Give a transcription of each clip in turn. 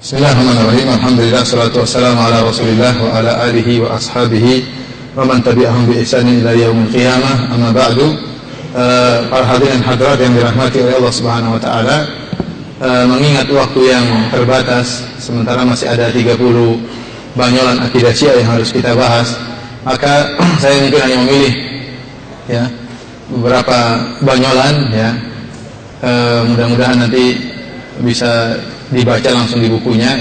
Bismillahirrahmanirrahim. Alhamdulillah, salatu wassalamu ala Rasulillah wa ala alihi wa ashabihi wa man tabi'ahum bi ihsanin ila yaumil qiyamah. Amma ba'du. Para hadirin hadirat yang dirahmati oleh Allah Subhanahu wa taala, mengingat waktu yang terbatas sementara masih ada 30 banyolan akidah Syiah yang harus kita bahas, maka saya mungkin hanya memilih beberapa banyolan mudah-mudahan nanti bisa dibaca langsung di bukunya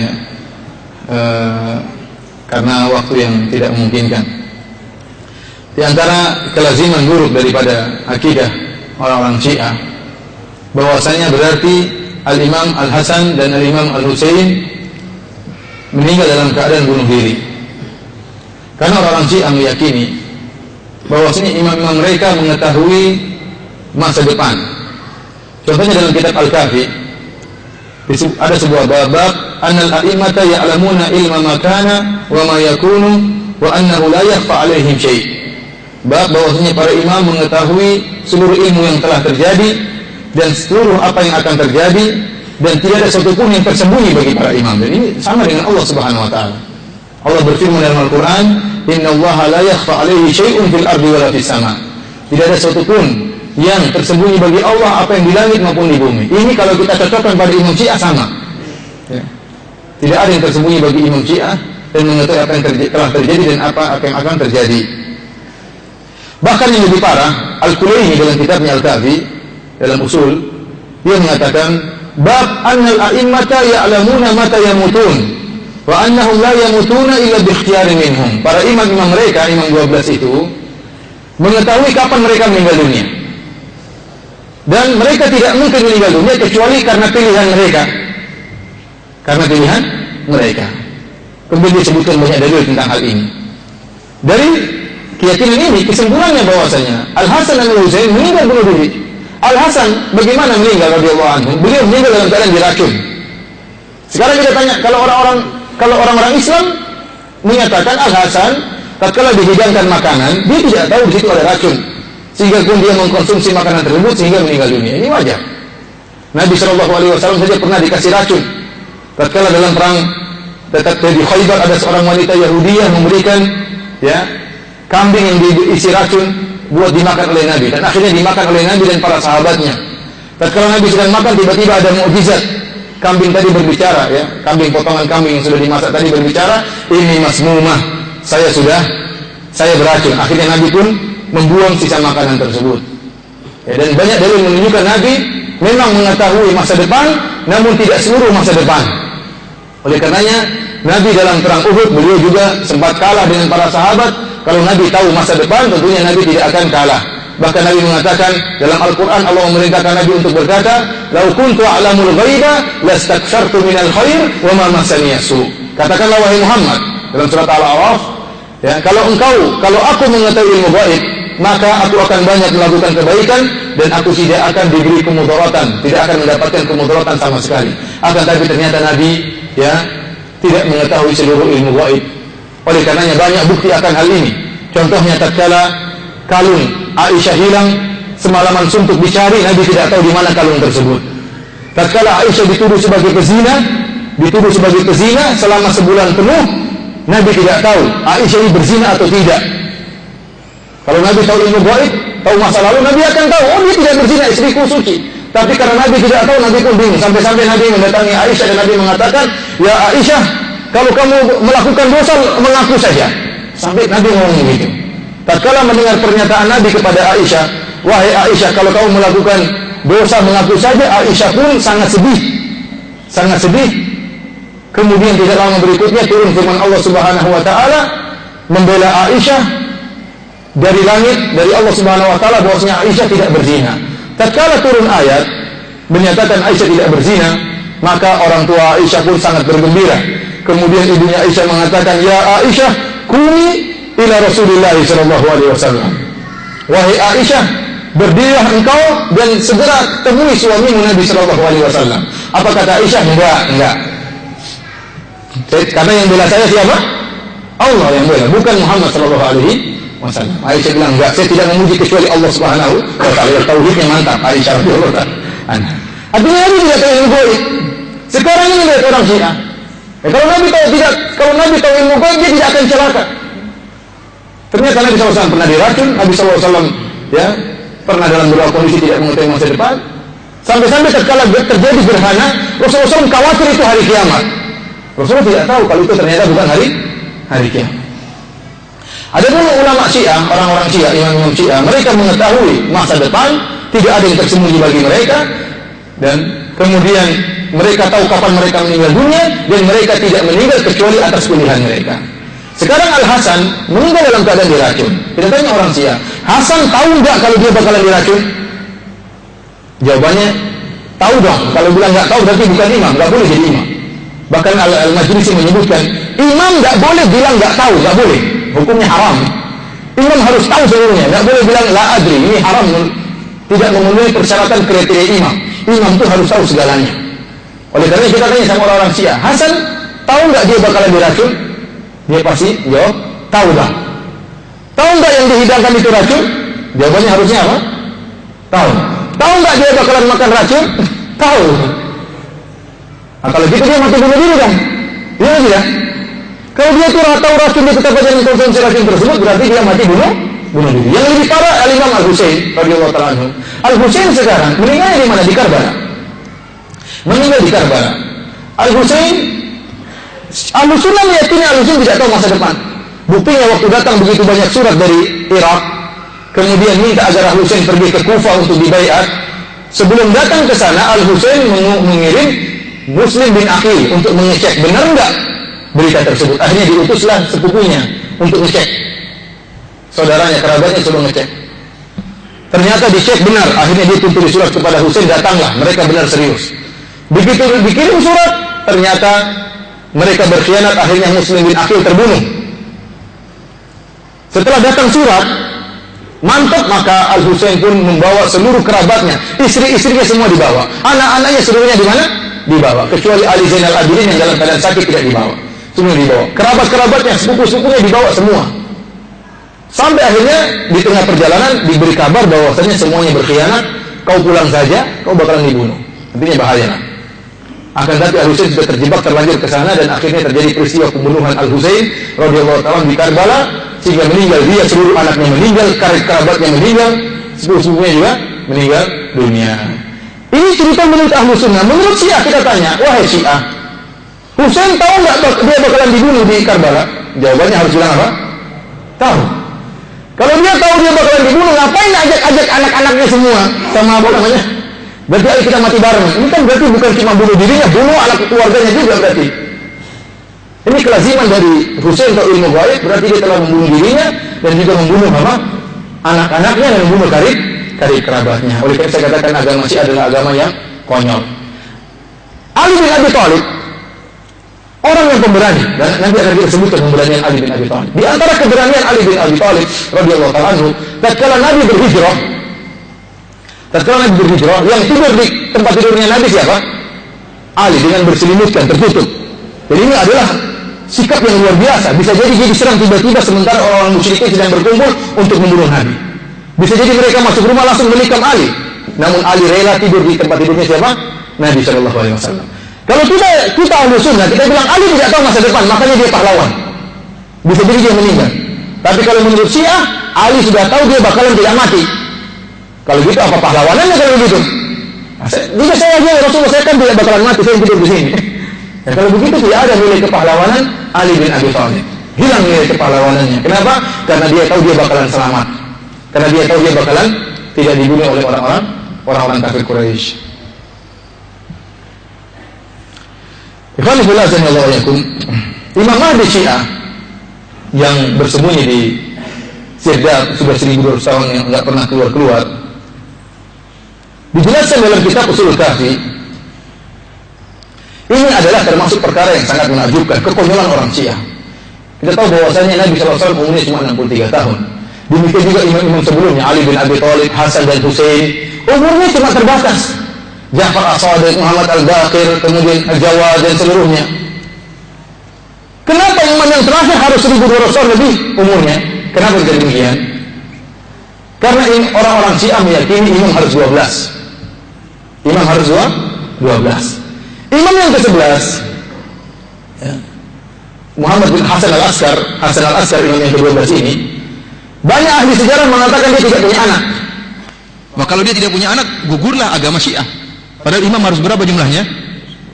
karena waktu yang tidak memungkinkan. Di antara kelaziman buruk daripada akidah orang-orang Syiah, bahwasanya berarti Al-Imam Al-Hasan dan Al-Imam Al-Husain meninggal dalam keadaan bunuh diri. Karena orang-orang Syiah meyakini bahwasanya imam-imam mereka mengetahui masa depan. Contohnya dalam kitab Al-Kafi ada sebuah bab annal a'immata ya'lamuna ilma ma kana wa ma yakunu wa annahu la yakhfa 'alaihim syai'. Bab bahwasanya para imam mengetahui seluruh ilmu yang telah terjadi dan seluruh apa yang akan terjadi, dan tidak ada satu pun yang tersembunyi bagi para imam. Dan ini sama dengan Allah Subhanahu wa taala. Allah berfirman dalam Al-Qur'an, "Innallaha la yakhfa 'alaihi syai'un fil ardi wa la fis sama'." Tidak ada satu pun yang tersembunyi bagi Allah, apa yang di langit maupun di bumi. Ini kalau kita cocokkan pada Imam Syiah sama. Tidak ada yang tersembunyi bagi Imam Syiah dan mengetahui apa yang telah terjadi dan apa yang akan terjadi. Bahkan yang lebih parah, Al-Kulaini dalam kitabnya Al-Kafi dalam usul, dia mengatakan bab annal a'immata ya'lamuna mata yamutun wa annahum la yamutuna illa bi ikhtiyari minhum. Para imam-imam mereka, imam 12 itu mengetahui kapan mereka meninggal dunia. Dan mereka tidak mungkin meninggal dunia kecuali karena pilihan mereka. Karena pilihan mereka. Kemudian disebutkan banyak dalil tentang hal ini. Dari keyakinan ini, kesimpulannya bahwasanya Al-Hasan dan Al-Husain meninggal bunuh diri. Al-Hasan bagaimana meninggal radhiyallahu anhu? Beliau meninggal dalam keadaan diracun. Sekarang kita tanya, kalau orang-orang Islam menyatakan Al-Hasan tatkala dihidangkan makanan, dia tidak tahu di situ ada racun, sehingga pun dia mengkonsumsi makanan tersebut sehingga meninggal dunia. Ini wajar. Nabi SAW saja pernah dikasih racun. Tatkala dalam perang di Khaybar ada seorang wanita Yahudi yang memberikan kambing yang diisi racun buat dimakan oleh Nabi, dan akhirnya dimakan oleh Nabi dan para sahabatnya. Tatkala Nabi sedang makan, tiba-tiba ada mukjizat. Kambing tadi berbicara, potongan kambing yang sudah dimasak tadi berbicara, "Ini masmumah, saya beracun." Akhirnya Nabi pun membuang sisa makanan tersebut. Dan banyak dalil menunjukkan Nabi memang mengetahui masa depan, namun tidak seluruh masa depan. Oleh karenanya Nabi dalam perang Uhud, beliau juga sempat kalah dengan para sahabat. Kalau Nabi tahu masa depan, tentunya Nabi tidak akan kalah. Bahkan Nabi mengatakan dalam Al-Quran, Allah memerintahkan Nabi untuk berkata, "Lau kuntu a'lamul ghaiba lastakthartu minal khair wa ma massani su." Katakanlah wahai Muhammad dalam surat Al-A'raf, kalau aku mengetahui ilmu gaib, maka aku akan banyak melakukan kebaikan dan aku tidak akan diberi kemudaratan, tidak akan mendapatkan kemudaratan sama sekali. Akan tapi ternyata Nabi tidak mengetahui seluruh ilmu gaib. Oleh karenanya banyak bukti akan hal ini. Contohnya tatkala kalung Aisyah hilang, semalaman suntuk dicari, Nabi tidak tahu di mana kalung tersebut. Tatkala Aisyah dituduh sebagai pezina selama sebulan penuh, Nabi tidak tahu Aisyah ini berzina atau tidak. Kalau Nabi tahu ilmu gaib, tahu masa lalu, Nabi akan tahu, dia tidak berzina, istriku suci. Tapi karena Nabi tidak tahu, Nabi pun bingung. Sampai-sampai Nabi mendatangi Aisyah dan Nabi mengatakan, "Ya Aisyah, kalau kamu melakukan dosa, mengaku saja." Sampai Nabi ngomong begitu. Tatkala mendengar pernyataan Nabi kepada Aisyah, "Wahai Aisyah, kalau kamu melakukan dosa, mengaku saja." Aisyah pun sangat sedih. Kemudian tidak lama berikutnya turun firman Allah Subhanahu wa taala membela Aisyah dari langit, dari Allah Subhanahu wa taala, bahwasanya Aisyah tidak berzina. Tatkala turun ayat menyatakan Aisyah tidak berzina, maka orang tua Aisyah pun sangat bergembira. Kemudian ibunya Aisyah mengatakan, "Ya Aisyah, qumi ila Rasulillah sallallahu alaihi wasallam." Wahai Aisyah, berdirilah engkau dan segera temui suamimu Nabi sallallahu alaihi wasallam. Apa kata Aisyah? Enggak. Karena yang bela saya siapa? Allah yang bela, bukan Muhammad sallallahu alaihi wasallam. Aisyah bilang, enggak, saya tidak memuji kecuali Allah Subhanahu wa taala. Tauhidnya mantap. Aisyah radhiyallahu anha. Artinya Nabi tidak tahu ilmu gaib. Sekarang ini lihat orang Syiah. Kalau Nabi tahu ilmu gaib, dia tidak akan celaka. Ternyata Nabi SAW pernah diracun, Nabi SAW ya pernah dalam beberapa kondisi tidak mengetahui masa depan. Sampai-sampai tatkala terjadi gerhana, Rasulullah SAW khawatir itu hari kiamat. Rasulullah tidak tahu kalau itu ternyata bukan hari kiamat. Ada pun ulama Syiah, orang-orang Syiah, imam-imam Syiah, mereka mengetahui masa depan, tidak ada yang tersembunyi bagi mereka, dan kemudian mereka tahu kapan mereka meninggal dunia, dan mereka tidak meninggal kecuali atas pilihan mereka. Sekarang Al-Hasan meninggal dalam keadaan diracun. Kita tanya orang Syiah, Hasan tahu nggak kalau dia bakalan diracun? Jawabannya tahu dong. Kalau bilang nggak tahu berarti bukan imam, nggak boleh jadi imam. Bahkan Al-Majlisi menyebutkan imam nggak boleh bilang nggak tahu, nggak boleh. Hukumnya haram. Imam harus tahu seluruhnya, nggak boleh bilang la adri, ini haram, tidak memenuhi persyaratan kriteria imam. Imam itu harus tahu segalanya. Oleh karena kita tanya sama orang-orang Syiah, Hasan tahu nggak dia bakalan diracun? Dia pasti jawab tahu dah. Tahu nggak yang dihidangkan itu racun? Jawabannya harusnya apa? Tahu. Tahu nggak dia bakalan makan racun? Tahu. Nah, kalau gitu dia mati bunuh diri kan? Iya tidak? Kalau dia tuh tahu racun, dia tetap aja mengkonsumsi racun tersebut, berarti dia mati bunuh diri. Yang lebih parah Al-Imam Al-Husain radhiyallahu ta'ala anhu. Al-Husain sekarang meninggal di mana? Di Karbala. Meninggal di Karbala. Al-Husain, Al-Sunnah meyakini Al-Husain tidak tahu masa depan. Buktinya waktu datang begitu banyak surat dari Irak, kemudian minta agar Al-Husain pergi ke Kufah untuk dibaiat. Sebelum datang ke sana, Al-Husain mengirim Muslim bin Aqil untuk mengecek benar enggak berita tersebut. Akhirnya diutuslah sepupunya untuk ngecek. Saudaranya, kerabatnya suruh ngecek. Ternyata dicek benar. Akhirnya dia tulis surat kepada Husain, datanglah. Mereka benar serius. Begitu dikirim surat, ternyata mereka berkhianat. Akhirnya Muslim bin Aqil terbunuh. Setelah datang surat, mantap, maka Al-Husain pun membawa seluruh kerabatnya, istri-istrinya semua dibawa, anak-anaknya seluruhnya di mana? Dibawa, kecuali Ali Zainal Abidin yang dalam keadaan sakit tidak dibawa. Semua dibawa, kerabat-kerabatnya, sepupu-sepupunya dibawa semua. Sampai akhirnya di tengah perjalanan diberi kabar bahwasanya semuanya berkhianat, kau pulang saja, kau bakalan dibunuh. Artinya bahaya. Akan tetapi Al-Husain sudah terjebak, terlanjur ke sana, dan akhirnya terjadi peristiwa pembunuhan Al-Husain radhiyallahu ta'ala di Karbala, sehingga meninggal dia, seluruh anaknya meninggal, kerabatnya meninggal, sepupu-sepupunya juga meninggal dunia. Ini cerita menurut Ahlu Sunnah. Menurut Syiah kita tanya, wahai Syiah, Husain tahu nggak dia bakalan dibunuh di Karbala? Jawabannya harus bilang apa? Tahu. Kalau dia tahu dia bakalan dibunuh, ngapain ajak anak-anaknya semua sama apa namanya? Berarti ayo kita mati bareng. Ini kan berarti bukan cuma bunuh dirinya, bunuh anak keluarganya juga berarti. Ini kelaziman dari Husain atau ilmu gaib, berarti dia telah membunuh dirinya dan juga membunuh apa? Anak-anaknya dan membunuh karib kerabatnya. Oleh karena saya katakan agama Syiah adalah agama yang konyol. Ali bin Abi Thalib orang yang pemberani, dan nanti akan kita sebutkan pemberanian Ali bin Abi Thalib. Di antara keberanian Ali bin Abi Thalib radhiyallahu ta'ala anhu, tatkala Nabi berhijrah, yang tidur di tempat tidurnya Nabi siapa? Ali, dengan berselimutkan, tertutup. Jadi ini adalah sikap yang luar biasa. Bisa jadi dia diserang tiba-tiba sementara orang-orang musyrikin sedang berkumpul untuk membunuh Nabi. Bisa jadi mereka masuk rumah langsung menikam Ali. Namun Ali rela tidur di tempat tidurnya siapa? Nabi SAW. Kalau kita Ahlu Sunnah, kita bilang Ali tidak tahu masa depan, makanya dia pahlawan. Bisa jadi dia meninggal. Tapi kalau menurut Syiah, Ali sudah tahu dia bakalan tidak mati. Kalau gitu apa pahlawanannya kalau begitu? Jika saya aja Rasulullah, saya kan tidak bakalan mati, saya tidur di sini. Ya, kalau begitu tidak ada nilai kepahlawanan Ali bin Abi Thalib. Hilang nilai kepahlawanannya. Kenapa? Karena dia tahu dia bakalan selamat. Karena dia tahu dia bakalan tidak dibunuh oleh orang-orang kafir Quraisy. Imam Mahdi Syiah yang bersembunyi di Sirdab sudah 1200 tahun yang tidak pernah keluar. Dijelaskan dalam kitab Ushul Kafi. Ini adalah termasuk perkara yang sangat menakjubkan, kekonyolan orang Syiah. Kita tahu bahwasanya Nabi SAW umurnya cuma 63 tahun. Demikian juga imam-imam sebelumnya, Ali bin Abi Thalib, Hasan dan Husain, umurnya cuma terbatas. Ja'far As-Shadiq, Muhammad Al-Baqir, kemudian Al-Jawad dan seluruhnya. Kenapa imam yang terakhir harus 1200 tahun lebih umurnya? Kenapa jadi demikian? Karena orang-orang Syiah meyakini imam harus 12. Imam harus 12. Imam yang ke-11 ya, Muhammad bin Hasan al-Askar, imam yang ke-12 ini, banyak ahli sejarah mengatakan dia tidak punya anak. Maka kalau dia tidak punya anak, gugurlah agama Syiah. Padahal imam harus berapa jumlahnya?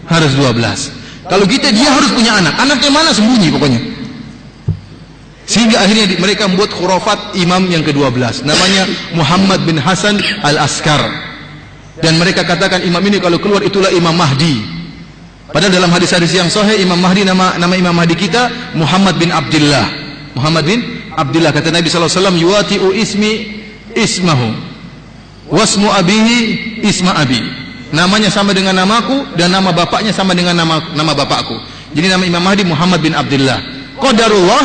Harus 12. Kalau kita dia harus punya anak. Anaknya mana? Sembunyi pokoknya. Sehingga akhirnya mereka membuat khurafat imam yang ke-12. Namanya Muhammad bin Hasan al-Askar. Dan mereka katakan imam ini kalau keluar itulah Imam Mahdi. Padahal dalam hadis-hadis yang sahih Imam Mahdi, nama Imam Mahdi kita Muhammad bin Abdullah. Muhammad bin Abdullah, kata Nabi SAW, yuati'u ismahu wasmu abihi isma abi. Namanya sama dengan namaku dan nama bapaknya sama dengan nama bapakku. Jadi nama Imam Mahdi Muhammad bin Abdullah. Qadarullah,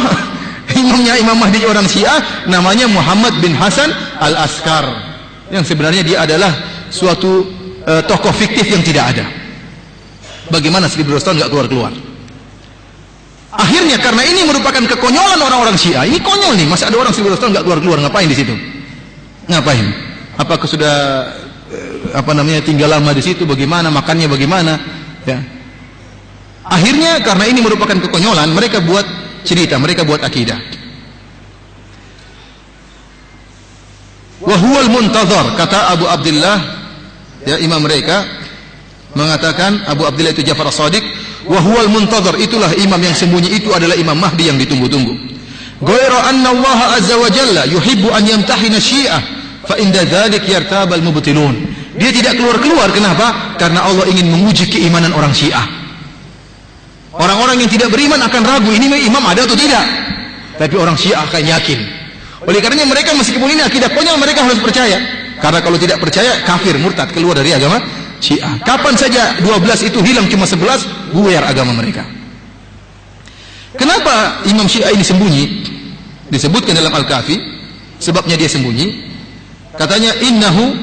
imamnya Imam Mahdi orang Syiah namanya Muhammad bin Hasan al-Askar, yang sebenarnya dia adalah suatu tokoh fiktif yang tidak ada. Bagaimana 1200 tahun nggak keluar-keluar? Akhirnya karena ini merupakan kekonyolan orang-orang Syiah. Ini konyol nih, masih ada orang 1200 tahun nggak keluar-keluar. Ngapain di situ? Ngapain? Apakah sudah tinggal lama di situ? Bagaimana makannya? Bagaimana? Ya. Akhirnya karena ini merupakan kekonyolan, mereka buat cerita, mereka buat akidah. Wa huwal muntazar, kata Abu Abdullah, ya imam mereka mengatakan, Abu Abdullah itu Ja'far as-Shadiq, wa huwal muntazar, itulah imam yang sembunyi, itu adalah Imam Mahdi yang ditunggu-tunggu. Ghayra anna Allah azza wa jalla yuhibbu an yamtahina Syiah fa inda dzalik yartabal mubtilun. Dia tidak keluar-keluar, kenapa? Karena Allah ingin menguji keimanan orang Syiah. Orang-orang yang tidak beriman akan ragu, ini imam ada atau tidak. Tapi orang Syiah akan yakin. Oleh karenanya mereka meskipun ini akidah konyol, mereka harus percaya. Karena kalau tidak percaya, kafir, murtad, keluar dari agama Syiah. Kapan saja 12 itu hilang cuma 11, buyar agama mereka. Kenapa Imam Syiah ini sembunyi? Disebutkan dalam Al-Kafi, sebabnya dia sembunyi. Katanya innahu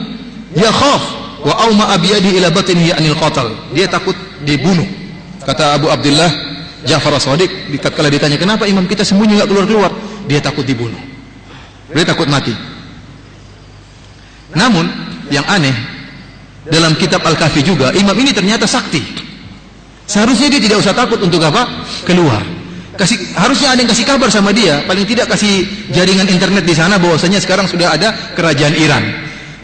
yakhaf wa auma abiyadi ila batnihi anil qatal. Dia takut dibunuh. Kata Abu Abdullah Ja'far as-Shadiq, tatkala ditanya kenapa imam kita sembunyi enggak keluar-keluar, dia takut dibunuh. Dia takut mati. Namun yang aneh, dalam kitab Al-Kafi juga imam ini ternyata sakti. Seharusnya dia tidak usah takut untuk apa? Keluar. Harusnya ada yang kasih kabar sama dia, paling tidak kasih jaringan internet di sana bahwasanya sekarang sudah ada kerajaan Iran.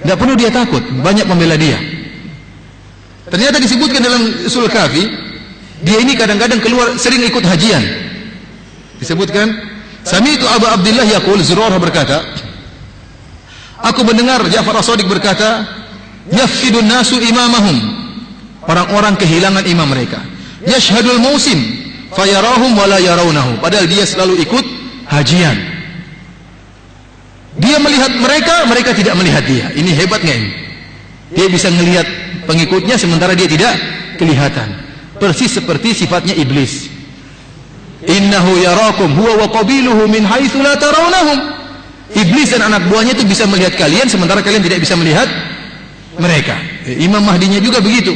Tidak perlu dia takut, banyak pembela dia. Ternyata disebutkan dalam Ushul Kafi, dia ini kadang-kadang keluar, sering ikut hajian. Disebutkan, Sami'tu Abu Abdullah yaqul, Zurarah berkata, aku mendengar Ja'far as-Shadiq berkata, yafqidun nasu imamahum, orang-orang kehilangan imam mereka. Yashhadul mausim fayarahum wala yarawnahu, padahal dia selalu ikut hajian. Dia melihat mereka, mereka tidak melihat dia. Ini hebatnya ini. Dia bisa melihat pengikutnya sementara dia tidak kelihatan. Persis seperti sifatnya iblis. Innahu yarakum huwa wa qabiluhu min haitsu la tarawnahum. Iblis dan anak buahnya itu bisa melihat kalian sementara kalian tidak bisa melihat mereka. Imam Mahdinya juga begitu.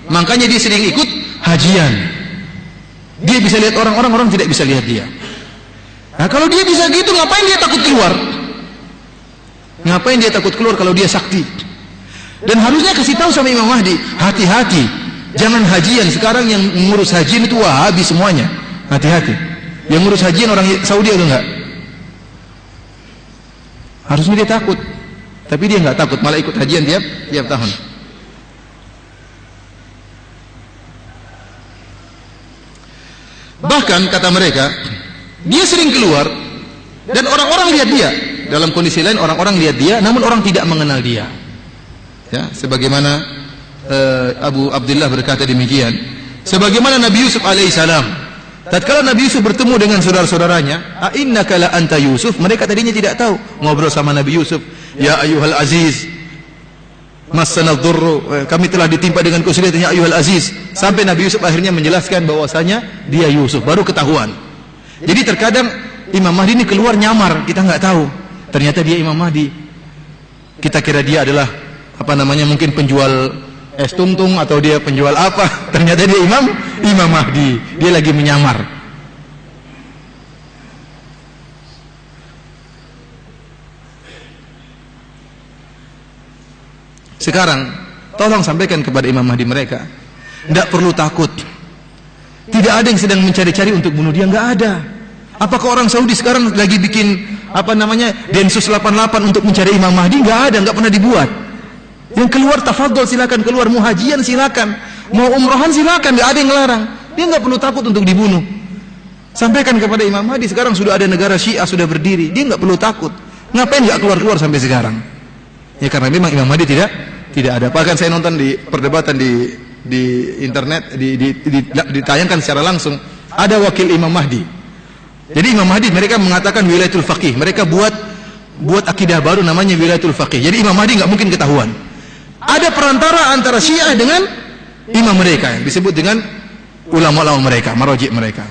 Makanya dia sering ikut hajian. Dia bisa lihat orang tidak bisa lihat dia. Nah, kalau dia bisa gitu, ngapain dia takut keluar? Ngapain dia takut keluar kalau dia sakti? Dan harusnya kasih tahu sama Imam Mahdi, hati-hati, jangan hajian. Sekarang yang ngurus hajian itu Wahabi semuanya. Hati-hati. Yang ngurus hajian orang Saudi atau enggak? Harusnya dia takut. Tapi dia enggak takut, malah ikut hajian tiap tahun. Bahkan kata mereka, dia sering keluar dan orang-orang lihat dia. Dalam kondisi lain orang-orang lihat dia, namun orang tidak mengenal dia. Ya, sebagaimana Abu Abdullah berkata demikian. Sebagaimana Nabi Yusuf alaihissalam, tatkala Nabi Yusuf bertemu dengan saudara-saudaranya, a innaka la anta Yusuf, mereka tadinya tidak tahu. Ngobrol sama Nabi Yusuf, ya ayyuhal aziz, massana dhurru, kami telah ditimpa dengan kesulitan, ya ayyuhal aziz. Sampai Nabi Yusuf akhirnya menjelaskan bahwasanya dia Yusuf, baru ketahuan. Jadi terkadang Imam Mahdi ini keluar nyamar, kita nggak tahu. Ternyata dia Imam Mahdi. Kita kira dia adalah mungkin penjual es tungtung atau dia penjual apa. Ternyata dia Imam Mahdi. Dia lagi menyamar. Sekarang tolong sampaikan kepada Imam Mahdi mereka, tidak perlu takut. Tidak ada yang sedang mencari-cari untuk bunuh dia, nggak ada. Apakah orang Saudi sekarang lagi bikin Densus 88 untuk mencari Imam Mahdi? Nggak ada, nggak pernah dibuat. Yang keluar tafadhol, silakan keluar, mau hajian silakan, mau umrohan silakan, nggak ada yang ngelarang. Dia nggak perlu takut untuk dibunuh. Sampaikan kepada Imam Mahdi, sekarang sudah ada negara Syiah sudah berdiri, dia nggak perlu takut. Ngapain nggak keluar sampai sekarang? Ya karena memang Imam Mahdi tidak ada. Bahkan saya nonton di perdebatan di internet, ditayangkan secara langsung, ada wakil Imam Mahdi. Jadi Imam Mahdi mereka mengatakan wilayatul faqih, mereka buat akidah baru namanya wilayatul faqih. Jadi Imam Mahdi nggak mungkin ketahuan. Ada perantara antara Syiah dengan imam mereka yang disebut dengan ulama-ulama mereka, marojik mereka.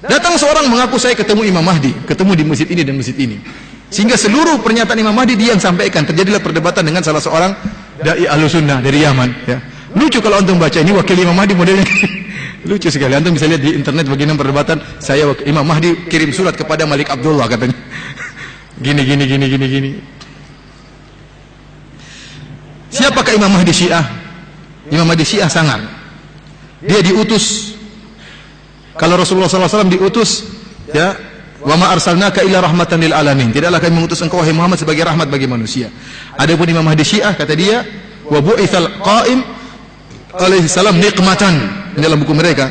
Datang seorang mengaku saya ketemu Imam Mahdi, ketemu di masjid ini dan masjid ini. Sehingga seluruh pernyataan Imam Mahdi dia yang sampaikan. Terjadilah perdebatan dengan salah seorang dai Ahlussunnah dari Yaman. Ya. Lucu kalau antum baca, ini wakil Imam Mahdi modelnya. Lucu sekali. Antum bisa lihat di internet bagaimana perdebatan. Imam Mahdi kirim surat kepada Malik Abdullah katanya. Gini. Siapakah Imam Mahdi Syiah? Imam Mahdi Syiah sangar. Dia diutus. Kalau Rasulullah SAW diutus, ya, wa ma arsalnaka illa rahmatan lil alamin. Tidaklah kami mengutus engkau wahai Muhammad sebagai rahmat bagi manusia. Adapun Imam Mahdi Syiah kata dia, wa bu'itsal qa'im alaihi salam niqmatan. Dalam buku mereka,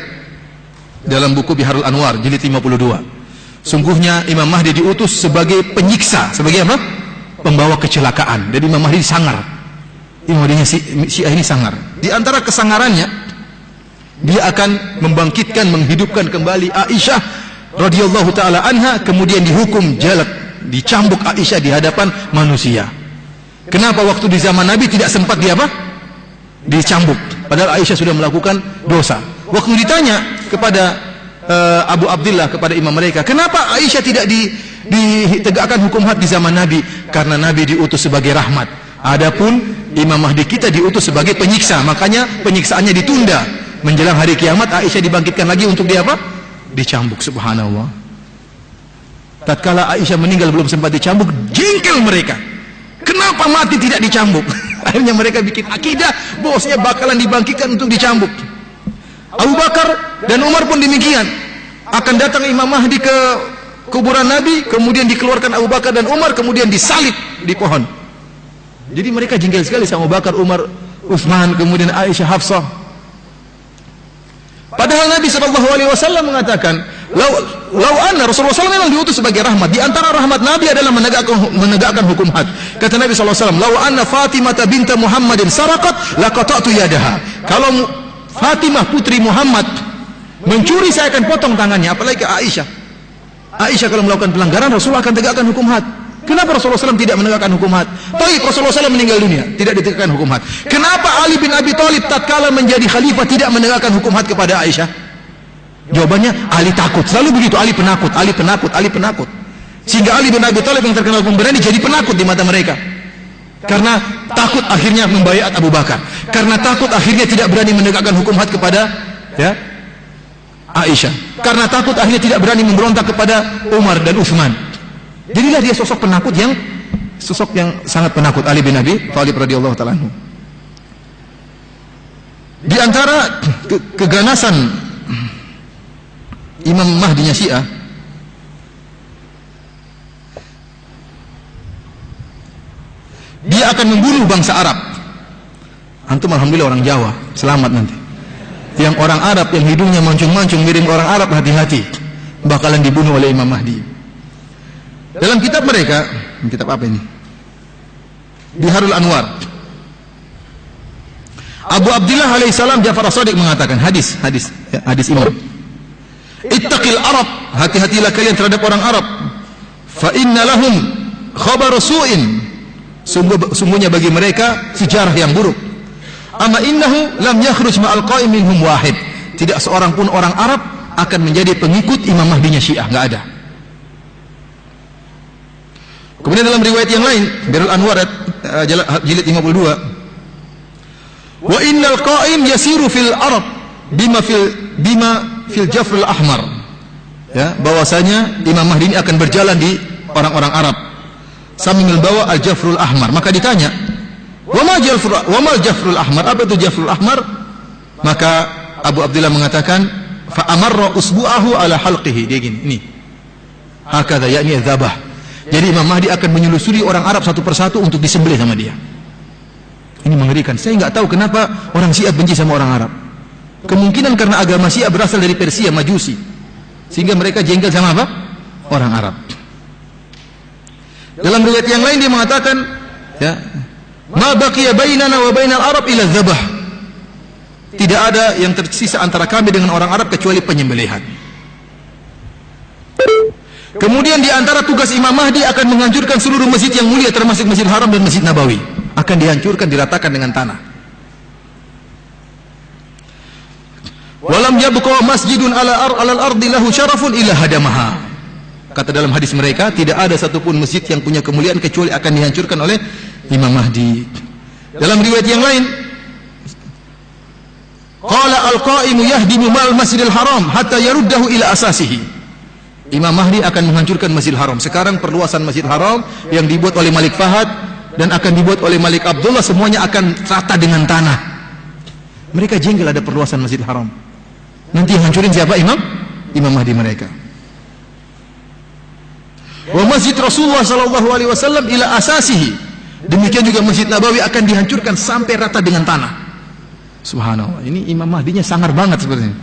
dalam buku Biharul Anwar jilid 52. Sungguhnya Imam Mahdi diutus sebagai penyiksa, sebagai apa? Pembawa kecelakaan. Jadi Imam Mahdi sangar. Imam Mahdi Syiah ini sangar. Di antara kesangarannya, dia akan membangkitkan, menghidupkan kembali Aisyah radhiyallahu taala anha, kemudian dihukum jalad, dicambuk Aisyah di hadapan manusia. Kenapa waktu di zaman Nabi tidak sempat dia apa? Dicambuk, padahal Aisyah sudah melakukan dosa. Waktu ditanya kepada Abu Abdillah, kepada imam mereka, kenapa Aisyah tidak ditegakkan hukum had di zaman Nabi? Karena Nabi diutus sebagai rahmat. Adapun Imam Mahdi kita diutus sebagai penyiksa, makanya penyiksaannya ditunda. Menjelang hari kiamat Aisyah dibangkitkan lagi untuk dia apa? Dicambuk. Subhanallah. Tatkala Aisyah meninggal belum sempat dicambuk, jengkel mereka. Kenapa mati tidak dicambuk? Akhirnya mereka bikin akidah bosnya bakalan dibangkitkan untuk dicambuk. Abu Bakar dan Umar pun demikian. Akan datang Imam Mahdi ke kuburan Nabi, kemudian dikeluarkan Abu Bakar dan Umar, kemudian disalib di pohon. Jadi mereka jengkel sekali sama Abu Bakar, Umar, Utsman, kemudian Aisyah, Hafsah. Padahal Nabi SAW mengatakan, lau anna Rasulullah SAW memang diutus sebagai rahmat. Di antara rahmat Nabi adalah menegakkan hukum had. Kata Nabi SAW, lau anna Fatimah binta Muhammadin sarakat, laqata'tu yadaha. Kalau Fatimah putri Muhammad mencuri, saya akan potong tangannya. Apalagi ke Aisyah. Aisyah kalau melakukan pelanggaran, Rasulullah akan tegakkan hukum had. Kenapa Rasulullah SAW tidak menegakkan hukum had? Taib Rasulullah SAW meninggal dunia, tidak ditegakkan hukum had. Kenapa Ali bin Abi Thalib tatkala menjadi khalifah tidak menegakkan hukum had kepada Aisyah? Jawabannya, Ali takut. Selalu begitu, Ali penakut. Sehingga Ali bin Abi Thalib yang terkenal pemberani jadi penakut di mata mereka. Karena takut akhirnya membaiat Abu Bakar. Karena takut akhirnya tidak berani menegakkan hukum had kepada Aisyah. Karena takut akhirnya tidak berani memberontak kepada Umar dan Utsman. Jadilah dia sosok yang sangat penakut, Ali bin Abi Thalib radhiyallahu ta'ala anhu. Di antara keganasan Imam Mahdinya Syiah, dia akan membunuh bangsa Arab. Antum alhamdulillah orang Jawa, selamat nanti. Yang orang Arab yang hidungnya mancung-mancung mirip orang Arab, hati-hati, bakalan dibunuh oleh Imam Mahdi. Dalam kitab mereka, kitab apa ini? Biharul Anwar. Abu Abdillah alaihissalam Ja'far as-Shadiq mengatakan, hadis Imam. Ittaqil Arab, hati-hatilah kalian terhadap orang Arab. Fa inna lahum khabar su'in. Sungguhnya bagi mereka sejarah yang buruk. Ama innahu lam yakhruj ma'al qa'im minhum wahid. Tidak seorang pun orang Arab akan menjadi pengikut Imam Mahdinya Syiah, enggak ada. Kemudian dalam riwayat yang lain, Biharul Anwar jilid 52, wa innal qa'im yasiru fil Arab bima fil Jafrul Ahmar. Ya, bahwasanya Imam Mahdi ini akan berjalan di orang-orang Arab sambil membawa al-Jafrul Ahmar. Maka ditanya, wa mal Jafrul Ahmar? Apa itu Jafrul Ahmar? Maka Abu Abdillah mengatakan, fa amarra usbu'ahu ala halqihi. Dia gini, ini. Hakadha yakni dzabah. Jadi Imam Mahdi akan menyelusuri orang Arab satu persatu untuk disembelih sama dia. Ini mengerikan. Saya enggak tahu kenapa orang Syiah benci sama orang Arab. Kemungkinan karena agama Syiah berasal dari Persia, Majusi. Sehingga mereka jengkel sama apa? Orang Arab. Dalam riwayat yang lain dia mengatakan, ya, ma baqiya bainana wa bainal Arab ila dzabah. Tidak ada yang tersisa antara kami dengan orang Arab kecuali penyembelihan. Kemudian di antara tugas Imam Mahdi akan menghancurkan seluruh masjid yang mulia termasuk Masjid Haram dan Masjid Nabawi. Akan dihancurkan, diratakan dengan tanah. Walam yabqa masjidun alal ardi lahu syarafun illa hadamaha. Kata dalam hadis mereka, tidak ada satupun masjid yang punya kemuliaan kecuali akan dihancurkan oleh Imam Mahdi. Dalam riwayat yang lain, qala al-qa'imu yahdimu mal Masjidil Haram hatta yaruddahu ila asasihi. Imam Mahdi akan menghancurkan Masjidil Haram. Sekarang perluasan Masjidil Haram yang dibuat oleh Malik Fahad dan akan dibuat oleh Malik Abdullah semuanya akan rata dengan tanah. Mereka jengkel ada perluasan Masjidil Haram. Nanti yang hancurin siapa? Imam Mahdi mereka. Wa Masjid Rasulullah sallallahu alaihi wasallam ila asasihi. Demikian juga Masjid Nabawi akan dihancurkan sampai rata dengan tanah. Subhanallah. Ini Imam Mahdinya sangar banget sepertinya.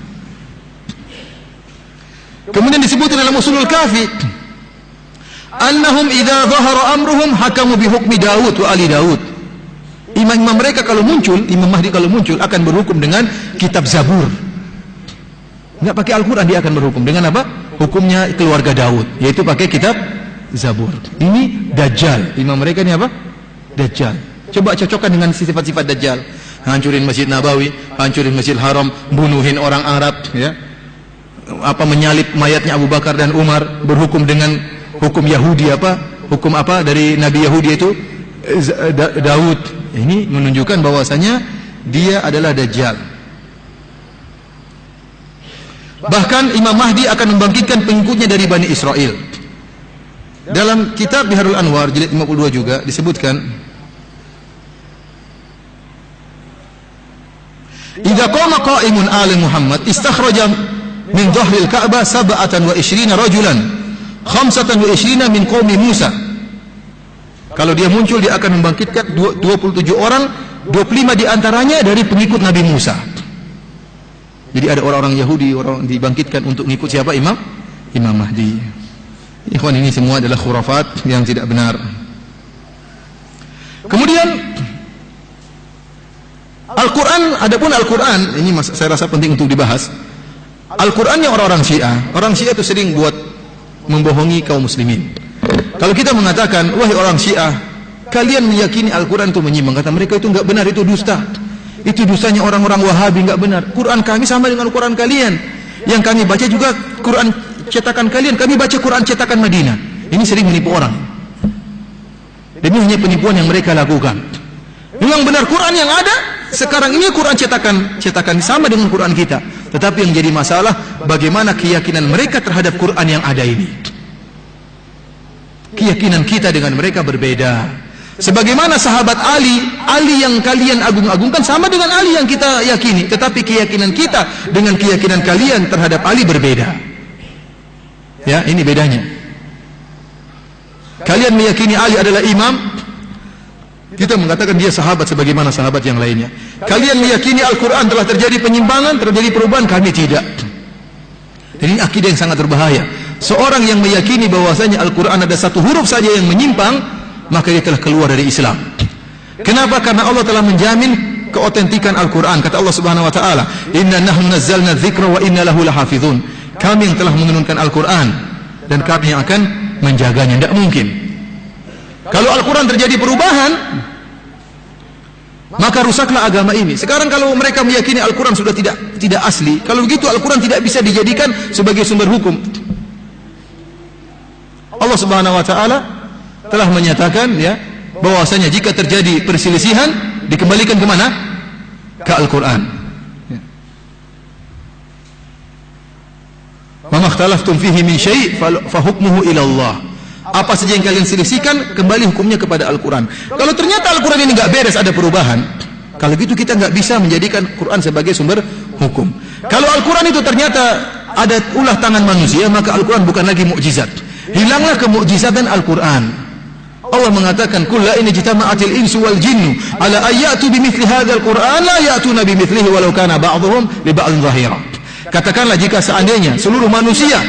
Kemudian disebutkan dalam Usulul Kafi, annahum idza dhahara amruhum hakamu bi hukmi Daud wa ali Daud. Imam-imam mereka kalau muncul, Imam Mahdi kalau muncul akan berhukum dengan kitab Zabur. Enggak pakai Al-Qur'an, dia akan berhukum dengan apa? Hukumnya keluarga Daud, yaitu pakai kitab Zabur. Ini Dajjal. Imam mereka ini apa? Dajjal. Coba cocokkan dengan sifat-sifat Dajjal. Hancurin Masjid Nabawi, hancurin Masjid Haram, bunuhin orang Arab, ya. Apa menyalib mayatnya Abu Bakar dan Umar, berhukum dengan hukum Yahudi apa? Hukum apa dari Nabi Yahudi itu? Daud. Ini menunjukkan bahwasanya dia adalah Dajjal. Bahkan Imam Mahdi akan membangkitkan pengikutnya dari Bani Israel. Dalam kitab Biharul Anwar jilid 52 juga disebutkan, idza qama qa'imun ali Muhammad istakhraja min dhahril Ka'bah 27 rajulan 25 min qaumi Musa. Kalau dia muncul, dia akan membangkitkan 27 orang, 25 diantaranya dari pengikut Nabi Musa. Jadi ada orang-orang Yahudi, orang dibangkitkan untuk mengikut siapa? Imam Mahdi. Ikhwan, ini semua adalah khurafat yang tidak benar. Kemudian Al-Quran, adapun Al-Quran, ini saya rasa penting untuk dibahas. Al-Qurannya orang-orang Syiah itu sering buat membohongi kaum muslimin. Kalau kita mengatakan, wahai orang Syiah, kalian meyakini Al-Quran itu menyimpang, kata mereka itu enggak benar, itu dusta. Itu dosanya orang-orang Wahabi, enggak benar. Quran kami sama dengan Quran kalian. Yang kami baca juga Quran cetakan kalian, kami baca Quran cetakan Madinah. Ini sering menipu orang. Dan ini hanya penipuan yang mereka lakukan. Memang benar Quran yang ada sekarang ini Quran cetakan sama dengan Quran kita. Tetapi yang jadi masalah bagaimana keyakinan mereka terhadap Quran yang ada ini. Keyakinan kita dengan mereka berbeda. Sebagaimana sahabat Ali yang kalian agung-agungkan sama dengan Ali yang kita yakini, tetapi keyakinan kita dengan keyakinan kalian terhadap Ali berbeda. Ya, ini bedanya. Kalian meyakini Ali adalah imam, kita mengatakan dia sahabat sebagaimana sahabat yang lainnya. Kalian meyakini Al-Quran telah terjadi penyimpangan, terjadi perubahan, kami tidak. Dan ini akidah yang sangat berbahaya. Seorang yang meyakini bahwasanya Al-Quran ada satu huruf saja yang menyimpang, maka dia telah keluar dari Islam. Kenapa? Karena Allah telah menjamin keotentikan Al-Quran. Kata Allah Subhanahu wa taala, "Inna nahnu nazzalna dzikra wa inna lahu lahafizun." Kami yang telah menurunkan Al-Quran dan kami yang akan menjaganya. Tidak mungkin. Kalau Al-Quran terjadi perubahan, maka rusaklah agama ini. Sekarang kalau mereka meyakini Al-Quran sudah tidak asli, kalau begitu Al-Quran tidak bisa dijadikan sebagai sumber hukum. Allah Subhanahu wa taala telah menyatakan, ya, bahwasanya jika terjadi perselisihan dikembalikan ke mana? Ke Al-Quran. Ya. Wa makhtalaftum fihi min syai' fa hukmuhu ila Allah. Apa saja yang kalian selisihkan, kembali hukumnya kepada Al-Quran. Kalau ternyata Al-Quran ini enggak beres, ada perubahan, kalau gitu kita enggak bisa menjadikan Quran sebagai sumber hukum. Kalau Al-Quran itu ternyata ada ulah tangan manusia, maka Al-Quran bukan lagi mukjizat. Hilanglah kemukjizatan Al-Quran. Allah mengatakan, "Qul la in ijtama'atil insu wal jinnu ala ayatu bimithli hadzal Qur'an la ya'tuna bimithlihi walau kana ba'dhum li ba'dhin dhahira." Katakanlah, jika seandainya seluruh manusia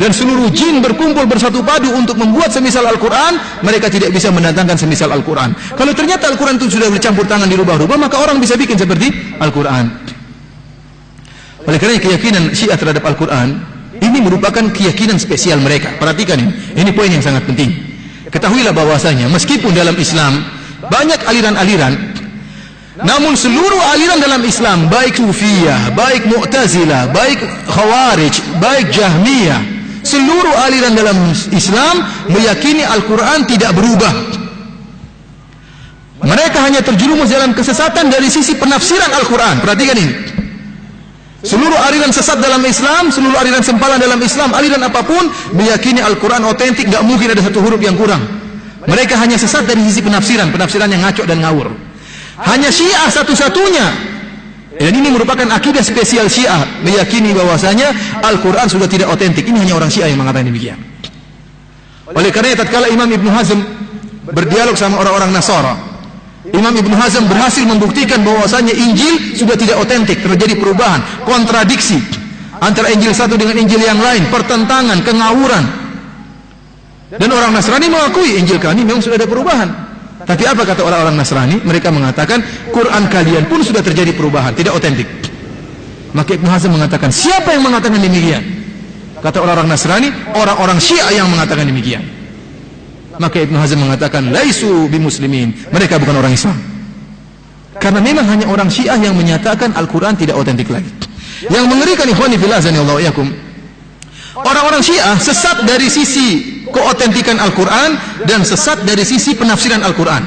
dan seluruh jin berkumpul bersatu padu untuk membuat semisal Al-Quran, mereka tidak bisa mendatangkan semisal Al-Quran. Kalau ternyata Al-Quran itu sudah bercampur tangan, dirubah-rubah, maka orang bisa bikin seperti Al-Quran. Oleh karena keyakinan Syiah terhadap Al-Quran ini merupakan keyakinan spesial mereka. Perhatikan ini poin yang sangat penting. Ketahuilah bahwasanya meskipun dalam Islam banyak aliran-aliran, namun seluruh aliran dalam Islam, baik Sufiyah, baik Mu'tazilah, baik Khawarij, baik Jahmiyah, seluruh aliran dalam Islam meyakini Al-Quran tidak berubah. Mereka hanya terjerumus dalam kesesatan dari sisi penafsiran Al-Quran. Perhatikan ini. Seluruh aliran sesat dalam Islam, seluruh aliran sempalan dalam Islam, aliran apapun meyakini Al-Quran otentik, gak mungkin ada satu huruf yang kurang. Mereka hanya sesat dari sisi penafsiran yang ngaco dan ngawur. Hanya Syiah satu-satunya, dan ini merupakan akidah spesial Syiah, meyakini bahwasanya Al-Quran sudah tidak otentik. Ini hanya orang Syiah yang mengatakan demikian. Oleh karena tatkala Imam Ibn Hazm berdialog sama orang-orang Nasara, Imam Ibn Hazm berhasil membuktikan bahwasanya Injil sudah tidak otentik, terjadi perubahan, kontradiksi antara Injil satu dengan Injil yang lain, pertentangan, kengawuran. Dan orang Nasrani mengakui Injil kami memang sudah ada perubahan. Tapi apa kata orang-orang Nasrani? Mereka mengatakan Quran kalian pun sudah terjadi perubahan, tidak otentik. Maka Ibn Hazm mengatakan, siapa yang mengatakan demikian? Kata orang-orang Nasrani, orang-orang Syiah yang mengatakan demikian. Maka Ibn Hazm mengatakan, laisu bimuslimin, mereka bukan orang Islam. Karena memang hanya orang Syiah yang menyatakan Al-Quran tidak otentik lagi. Yang mengerikan, ikhwani fillah azanillahu iyakum, orang-orang Syiah sesat dari sisi keotentikan Al-Quran dan sesat dari sisi penafsiran Al-Quran.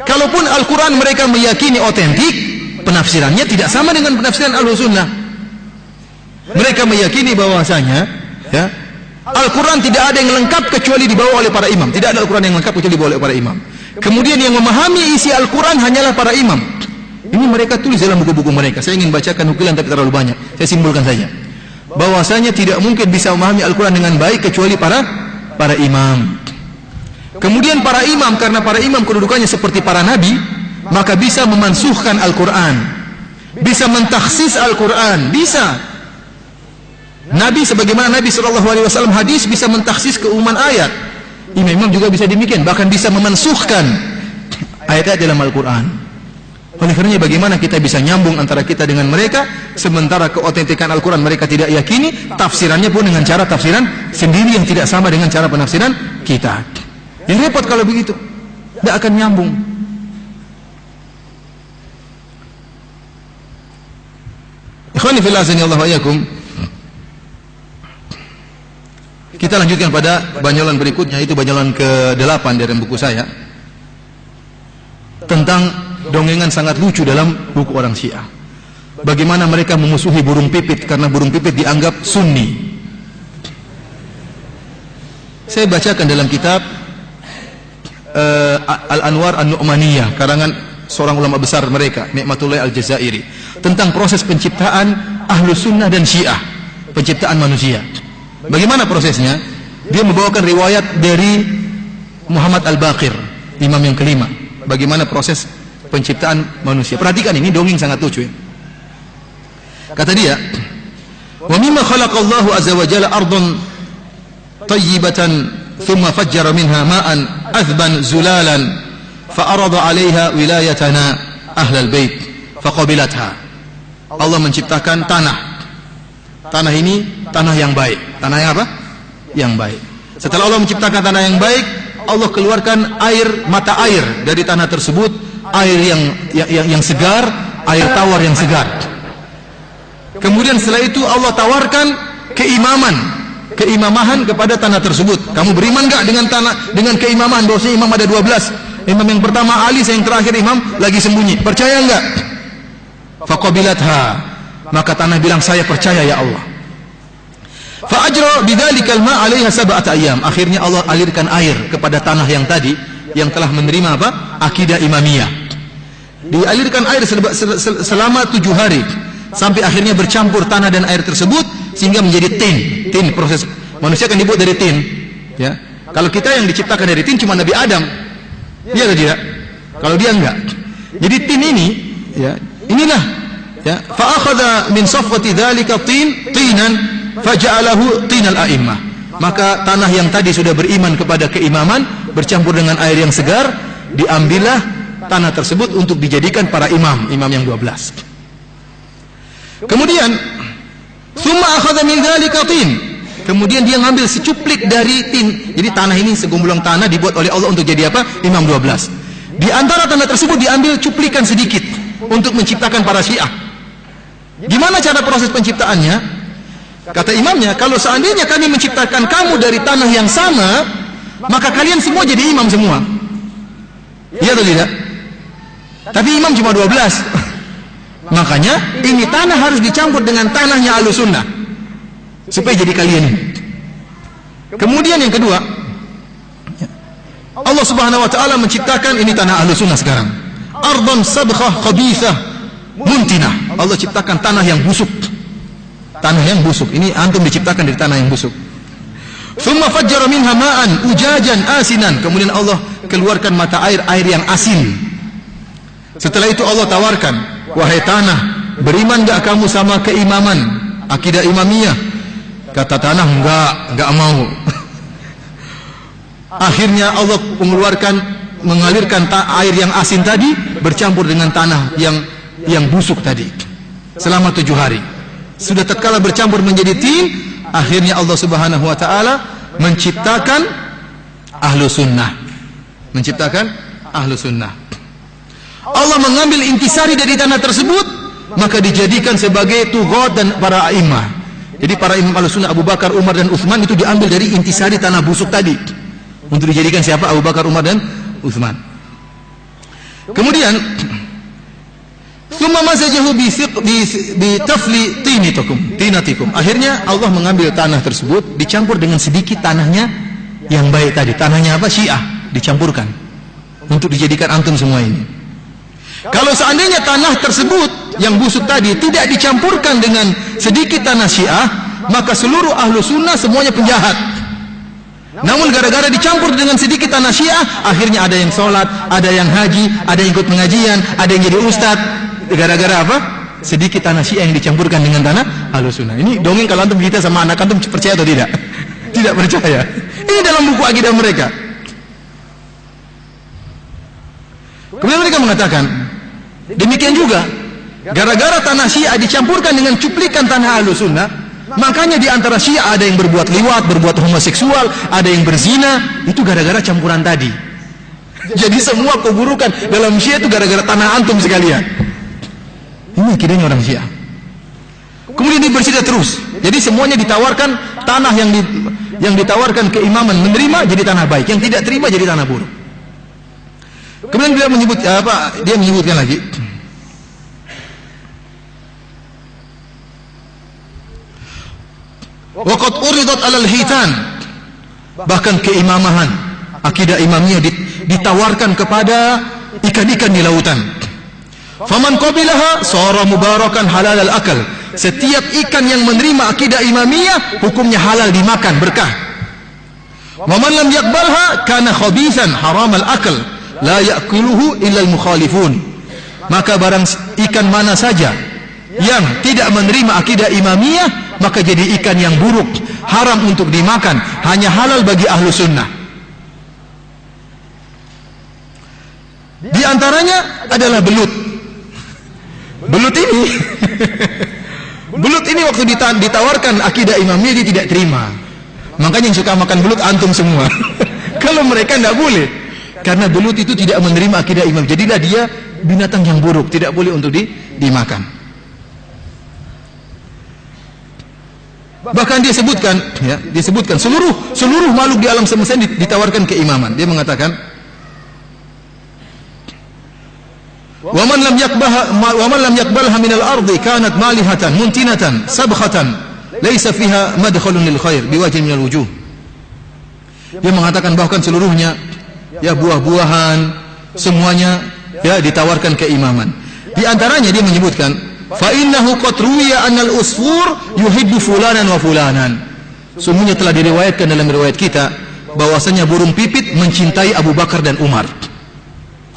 Kalaupun Al-Quran mereka meyakini otentik, penafsirannya tidak sama dengan penafsiran Ahlus-Sunnah. Mereka meyakini bahwasanya Al-Quran tidak ada yang lengkap kecuali dibawa oleh para imam. Tidak ada Al-Quran yang lengkap kecuali dibawa oleh para imam. Kemudian yang memahami isi Al-Quran hanyalah para imam. Ini mereka tulis dalam buku-buku mereka. Saya ingin bacakan nukilan tapi terlalu banyak. Saya simpulkan saja. Bahwasanya tidak mungkin bisa memahami Al-Quran dengan baik kecuali para imam. Kemudian para imam, karena para imam kedudukannya seperti para nabi, maka bisa memansuhkan Al-Quran, bisa mentakhsis Al-Quran, bisa. Nabi sebagaimana Nabi SAW hadis bisa mentakhsis keumuman ayat. Imam juga bisa demikian, bahkan bisa memansuhkan ayat-ayat dalam Al-Quran. Oleh karenanya bagaimana kita bisa nyambung antara kita dengan mereka, sementara keotentikan Al-Quran mereka tidak yakini, tafsirannya pun dengan cara tafsiran sendiri yang tidak sama dengan cara penafsiran kita. Yang repot kalau begitu, tidak akan nyambung. Ikhwani fillah azanillahu wa iyyakum. Kita lanjutkan pada banyolan berikutnya, itu banyolan ke-8 dari buku saya, tentang dongengan sangat lucu dalam buku orang Syiah. Bagaimana mereka memusuhi burung pipit karena burung pipit dianggap sunni. Saya bacakan dalam kitab Al-Anwar An-Nu'maniyah, karangan seorang ulama besar mereka, Ni'matullah Al-Jazairi, tentang proses penciptaan Ahlus Sunnah dan Syiah, penciptaan manusia. Bagaimana prosesnya? Dia membawakan riwayat dari Muhammad Al-Baqir, imam yang kelima, bagaimana proses penciptaan manusia. Perhatikan ini, dongeng sangat lucu ya. Kata dia, wa mimma khalaqallahu azza wa jalla ardhan tayyibatan thumma fajjara minha ma'an athban zulalan fa arada 'alayha wilayatana ahlal bait faqabilatha. Allah menciptakan tanah ini tanah yang baik. Tanah yang apa? Yang baik. Setelah Allah menciptakan tanah yang baik, Allah keluarkan mata air dari tanah tersebut, air yang segar, air tawar yang segar. Kemudian setelah itu Allah tawarkan keimamahan kepada tanah tersebut. Kamu beriman enggak dengan keimamahan? Bahwasanya imam ada 12. Imam yang pertama Ali, yang terakhir imam lagi sembunyi. Percaya enggak? Faqabilatha. Maka tanah bilang, saya percaya ya Allah. Fa'ajra bidzalikal ma' 'alaiha sab'ata ayyam. Akhirnya Allah alirkan air kepada tanah yang tadi yang telah menerima akidah imamiyah. Dialirkan air selama 7 hari. sampai akhirnya bercampur tanah dan air tersebut sehingga menjadi tin. Tin, proses manusia kan dibuat dari tin, ya. Kalau kita yang diciptakan dari tin cuma Nabi Adam. Iya atau tidak? Kalau dia enggak. Jadi tin ini, ya, inilah, ya, fa akhadha min safwati dzalika tinan faja'alahu tinal a'immah. Maka tanah yang tadi sudah beriman kepada keimaman bercampur dengan air yang segar, diambillah tanah tersebut untuk dijadikan para imam yang 12. Kemudian summa akhadha min dzalika tin. Kemudian dia ngambil secuplik dari tin. Jadi tanah ini segumulung tanah dibuat oleh Allah untuk jadi apa? Imam 12. Di antara tanah tersebut diambil cuplikan sedikit untuk menciptakan para Syiah. Gimana cara proses penciptaannya? Kata imamnya, kalau seandainya kami menciptakan kamu dari tanah yang sama, maka kalian semua jadi imam semua. Iya atau tidak? Tapi imam cuma 12. Makanya ini tanah harus dicampur dengan tanahnya Ahlussunnah supaya jadi kalian ini. Kemudian yang kedua, Allah Subhanahu wa taala menciptakan ini tanah Ahlussunnah sekarang. Ardhan sabkhah khabithah muntinah. Allah ciptakan tanah yang busuk. Tanah yang busuk. Ini antum diciptakan dari tanah yang busuk. Tsumma fajjara minha ma'an ujajan asinan. Kemudian Allah keluarkan mata air yang asin. Setelah itu Allah tawarkan, wahai tanah, beriman enggak kamu sama keimaman, akidah imamiyah? Kata tanah, enggak mau. Akhirnya Allah mengalirkan air yang asin tadi bercampur dengan tanah yang busuk tadi selama 7 hari. Sudah tatkala bercampur menjadi tin, akhirnya Allah Subhanahu wa taala menciptakan Ahlussunnah. Allah mengambil intisari dari tanah tersebut, maka dijadikan sebagai tughat dan para a'immah. Jadi para imam Ahlussunnah Abu Bakar, Umar dan Utsman itu diambil dari intisari tanah busuk tadi untuk dijadikan siapa? Abu Bakar, Umar dan Utsman. Kemudian summa masajahu bi tafli tinatikum. Akhirnya Allah mengambil tanah tersebut dicampur dengan sedikit tanahnya yang baik tadi. Tanahnya apa? Syiah, dicampurkan untuk dijadikan antum semua ini. Kalau seandainya tanah tersebut yang busuk tadi tidak dicampurkan dengan sedikit tanah Syiah, maka seluruh Ahlussunnah semuanya penjahat. Namun gara-gara dicampur dengan sedikit tanah Syiah, akhirnya ada yang sholat, ada yang haji, ada yang ikut pengajian, ada yang jadi ustadz. Gara-gara apa? Sedikit tanah Syiah yang dicampurkan dengan tanah Ahlussunnah. Ini dongeng kalau antum cerita sama anak antum, percaya atau tidak? Tidak percaya. Ini dalam buku akidah mereka. Kemudian mereka mengatakan, demikian juga gara-gara tanah Syiah dicampurkan dengan cuplikan tanah Ahlussunnah, makanya di antara Syiah ada yang berbuat liwat, berbuat homoseksual, ada yang berzina, itu gara-gara campuran tadi. Jadi semua keburukan dalam Syiah itu gara-gara tanah antum sekalian. Ini akidahnya orang Syiah. Kemudian dia bercerita terus. Jadi semuanya ditawarkan tanah yang ditawarkan keimaman menerima jadi tanah baik, yang tidak terima jadi tanah buruk. Kemudian dia menyebutkan lagi. Waqad uridat 'alal hitan. Bahkan keimamahan, akidah imamiyah ditawarkan kepada ikan-ikan di lautan. Faman qabilaha sara mubarakan halal al-akal. Setiap ikan yang menerima akidah imamiyah hukumnya halal dimakan, berkah. Wa man lam yaqbalha kana khabithan haram al-akal. La ya'kuluhu illa al-mukhalifun. Maka barang ikan mana saja yang tidak menerima akidah imamiyah, maka jadi ikan yang buruk, haram untuk dimakan, hanya halal bagi Ahlussunnah. Di antaranya adalah belut. Belut ini waktu ditawarkan akidah imamiyah dia tidak terima. Makanya yang suka makan belut antum semua. Kalau mereka tidak boleh, karena belut itu tidak menerima akidah imam. Jadilah dia binatang yang buruk, tidak boleh untuk dimakan. Bahkan dia sebutkan seluruh makhluk di alam semesta ditawarkan keimaman. Dia mengatakan, wa man lam yaqbalha min al-ardi kanat malihatan muntinatan sabkhatan laisa fiha madkhalun lil khair biwajhin min al-wujuh. Dia mengatakan bahkan seluruhnya, ya buah-buahan semuanya ya ditawarkan keimaman. Di antaranya dia menyebutkan fa innahu qad ruwiya anna al-usfur yuhibbu fulanan wa fulanan. Semuanya telah diriwayatkan dalam riwayat kita bahwasanya burung pipit mencintai Abu Bakar dan Umar.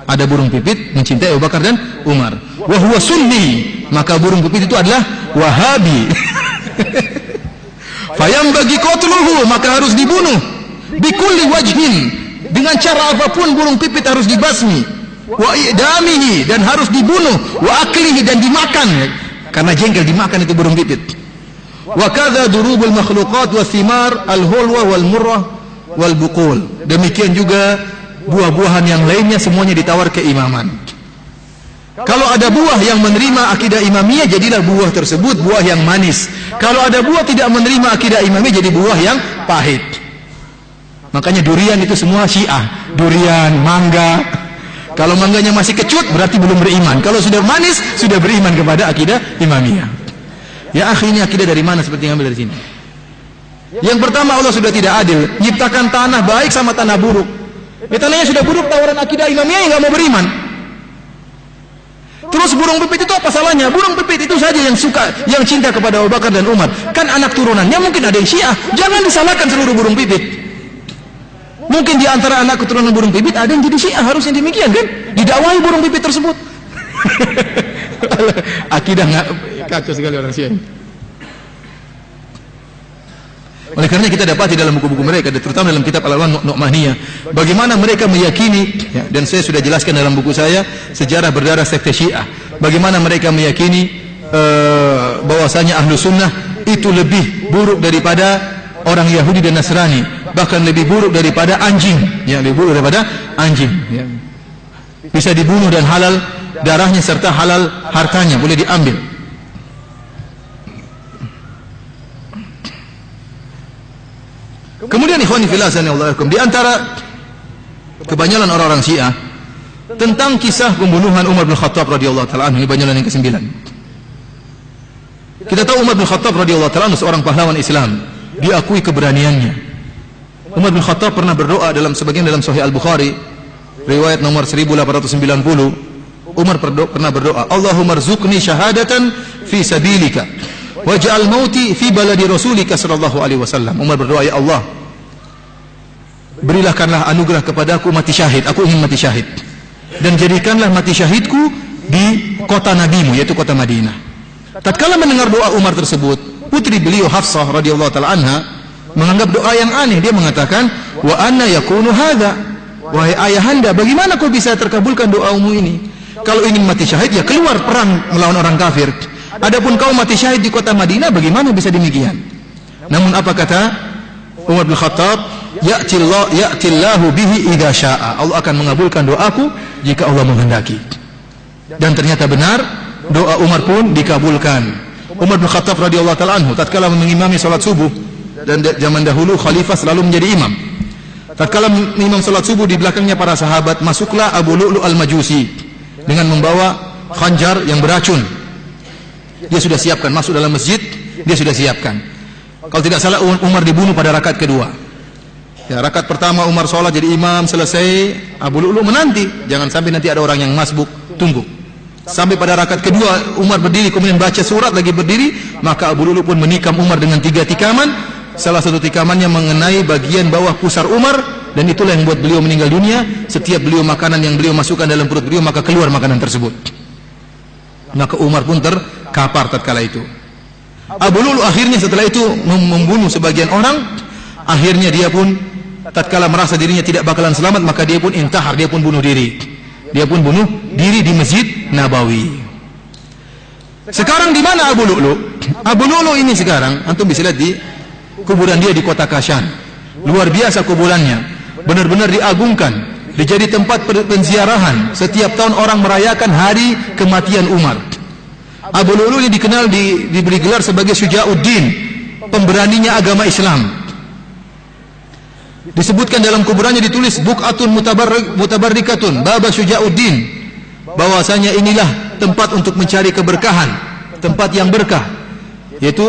Ada burung pipit mencintai Abu Bakar dan Umar. Wa huwa sunni, maka burung pipit itu adalah Wahabi. Fayambagi qatluhu, maka harus dibunuh. Bikulli wajhin, dengan cara apapun burung pipit harus dibasmi. Wa i'damihi, dan harus dibunuh. Wa aklihi, dan dimakan, karena jengkel dimakan itu burung pipit. Wa kadza durubul makhluqat wa thimar al-hulwa wal murrah wal buqul. Demikian juga buah-buahan yang lainnya semuanya ditawar keimaman. Kalau ada buah yang menerima akidah imamiyah, jadilah buah tersebut buah yang manis. Kalau ada buah tidak menerima akidah imamiyah, jadi buah yang pahit. Makanya durian itu semua Syiah. Durian, mangga. Kalau mangganya masih kecut, berarti belum beriman. Kalau sudah manis, sudah beriman kepada akidah imamiyah. Ya akhi, ini akidah dari mana seperti yang ambil dari sini? Yang pertama, Allah sudah tidak adil, nyiptakan tanah baik sama tanah buruk. Tanahnya sudah buruk, tawaran akidah imamiyah yang nggak mau beriman. Terus burung pipit itu apa salahnya? Burung pipit itu saja yang suka, yang cinta kepada Abu Bakar dan Umar. Kan anak turunannya mungkin ada yang Syiah. Jangan disalahkan seluruh burung pipit. Mungkin di antara anak keturunan burung pipit ada yang jadi Syiah, harusnya demikian kan? Didakwahi burung pipit tersebut. Akidah nggak kacau sekali orang Syiah. Oleh karena kita dapati dalam buku-buku mereka, terutama dalam kitab Al-Alwan Nu'maniyah, bagaimana mereka meyakini, ya, dan saya sudah jelaskan dalam buku saya Sejarah Berdarah Sekte Syiah, bagaimana mereka meyakini bahwasanya ahlu sunnah itu lebih buruk daripada orang Yahudi dan Nasrani, bahkan lebih buruk daripada anjing, ya, lebih buruk daripada anjing, ya. Bisa dibunuh dan halal darahnya serta halal hartanya, boleh diambil. Kemudian ikhwani fillah sanallahu di antara kebanyakan orang-orang Syiah tentang kisah pembunuhan Umar bin Khattab radhiyallahu taala anhu, banyakan yang ke-9. Kita tahu Umar bin Khattab radhiyallahu taala anhu seorang pahlawan Islam, diakui keberaniannya. Umar bin Khattab pernah berdoa dalam sebagian dalam Sahih Al-Bukhari, riwayat nomor 1890. Umar pernah berdoa, Allahumma rzuqni syahadatan fi sabilika waj'al mauti fi baladi rasulika sallallahu alaihi wasallam. Umar berdoa, ya Allah, berilahkanlah anugerah kepadaku mati syahid, aku ingin mati syahid, dan jadikanlah mati syahidku di kota nabimu, yaitu kota Madinah. Tatkala mendengar doa Umar tersebut, putri beliau Hafsah radhiyallahu taala anha menganggap doa yang aneh. Dia mengatakan, wa anna yakunu hadza, wahai ayahanda, bagaimana kau bisa terkabulkan doamu ini? Kalau ingin mati syahid, ya keluar perang melawan orang kafir. Adapun kau mati syahid di kota Madinah, bagaimana bisa demikian? Namun apa kata Umar bin Khattab? Ya'tillahu bihi idza syaa. Allah akan mengabulkan doaku jika Allah menghendaki. Dan ternyata benar, doa Umar pun dikabulkan. Umar bin Khattab radhiyallahu taala anhu tatkala mengimami salat subuh, dan zaman dahulu khalifah selalu menjadi imam. Tatkala imam salat subuh, di belakangnya para sahabat, masuklah Abu Lu'lu' al-Majusi dengan membawa khanjar yang beracun. Dia sudah siapkan, masuk dalam masjid, dia sudah siapkan. Kalau tidak salah Umar dibunuh pada rakaat kedua. Ya, rakaat pertama Umar sholat jadi imam, selesai Abu Lu'lu' menanti, jangan sampai nanti ada orang yang masbuk, tunggu. Sampai pada rakaat kedua Umar berdiri, kemudian baca surat lagi berdiri, maka Abu Lu'lu' pun menikam Umar dengan 3 tikaman. Salah satu tikamannya mengenai bagian bawah pusar Umar, dan itulah yang membuat beliau meninggal dunia. Setiap beliau makanan yang beliau masukkan dalam perut beliau, maka keluar makanan tersebut. Maka Umar pun terkapar tatkala itu. Abu Lu'lu' akhirnya setelah itu membunuh sebagian orang. Akhirnya dia pun tatkala merasa dirinya tidak bakalan selamat, maka dia pun intahar, dia pun bunuh diri. Dia pun bunuh diri di Masjid Nabawi. Sekarang di mana Abu Lu'lu'? Abu Lu'lu' ini sekarang antum bisa lihat di kuburan dia di kota Kashan. Luar biasa kuburannya, benar-benar diagungkan, dijadi tempat penziarahan. Setiap tahun orang merayakan hari kematian Umar. Abu Lu'lu' ini dikenal, diberi gelar sebagai Syuja'uddin, pemberaninya agama Islam. Disebutkan dalam kuburannya, ditulis Buq'atun mutabarrikatun Baba Syuja'uddin, bahwasanya inilah tempat untuk mencari keberkahan, tempat yang berkah, yaitu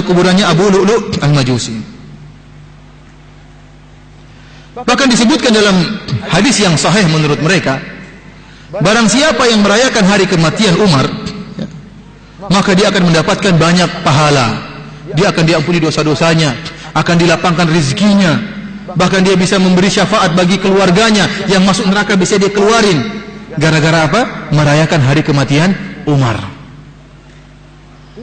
kuburannya Abu Lu'lu' al-Majusi. Bahkan disebutkan dalam hadis yang sahih menurut mereka, barang siapa yang merayakan hari kematian Umar, maka dia akan mendapatkan banyak pahala. Dia akan diampuni dosa-dosanya, akan dilapangkan rezekinya, bahkan dia bisa memberi syafaat bagi keluarganya yang masuk neraka bisa dia keluarin. Gara-gara apa? Merayakan hari kematian Umar.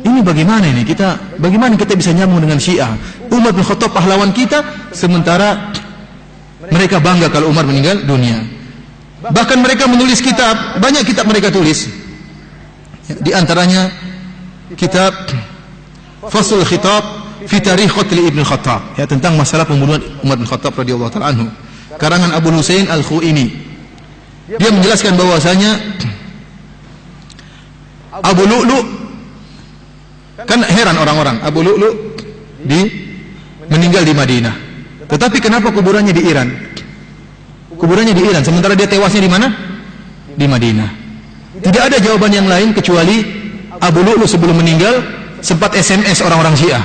Ini bagaimana kita bisa nyambung dengan Syiah? Umar bin Khattab pahlawan kita, sementara mereka bangga kalau Umar meninggal dunia. Bahkan mereka menulis kitab, banyak kitab mereka tulis. Di antaranya kitab Faslul Khitab fi Tarikh Qatl Ibn Khattab, ya, tentang masalah pembunuhan Umar bin Khattab radhiyallahu taala anhu. Karangan Abu Husain Al-Khuini. Dia menjelaskan bahwasanya Abu Lu'lu', kan heran orang-orang, Abu Lu'lu' meninggal di Madinah. Tetapi kenapa kuburannya di Iran? Kuburannya di Iran, sementara dia tewasnya di mana? Di Madinah. Tidak ada jawaban yang lain kecuali Abu Lu'lu' sebelum meninggal sempat SMS orang-orang Syiah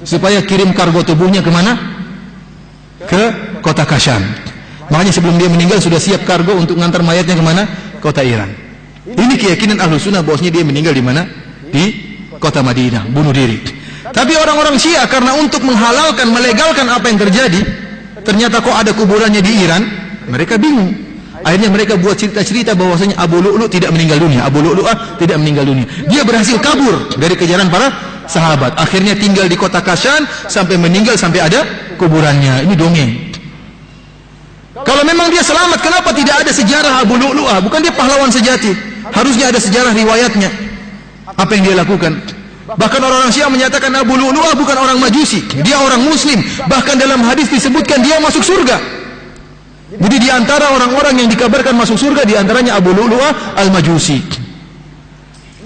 supaya kirim kargo tubuhnya kemana? Ke kota Kashan. Makanya sebelum dia meninggal sudah siap kargo untuk mengantar mayatnya kemana? Kota Iran. Ini keyakinan Ahlus Sunnah bahwasanya dia meninggal di mana? Di kota Madinah, bunuh diri. Tapi orang-orang Syiah karena untuk menghalalkan, melegalkan apa yang terjadi, ternyata kok ada kuburannya di Iran, mereka bingung. Akhirnya mereka buat cerita-cerita bahwasanya Abu Lu'lu' tidak meninggal dunia. Abu Lu'lu'ah tidak meninggal dunia. Dia berhasil kabur dari kejaran para sahabat. Akhirnya tinggal di kota Kashan sampai meninggal, sampai ada kuburannya. Ini dongeng. Kalau memang dia selamat, kenapa tidak ada sejarah Abu Lu'lu'ah? Bukan dia pahlawan sejati. Harusnya ada sejarah riwayatnya. Apa yang dia lakukan? Bahkan orang-orang Syiah menyatakan Abu Lu'lu'ah bukan orang Majusi. Dia orang Muslim. Bahkan dalam hadis disebutkan dia masuk surga. Jadi di antara orang-orang yang dikabarkan masuk surga, di antaranya Abu Lu'lu'ah Al-Majusi.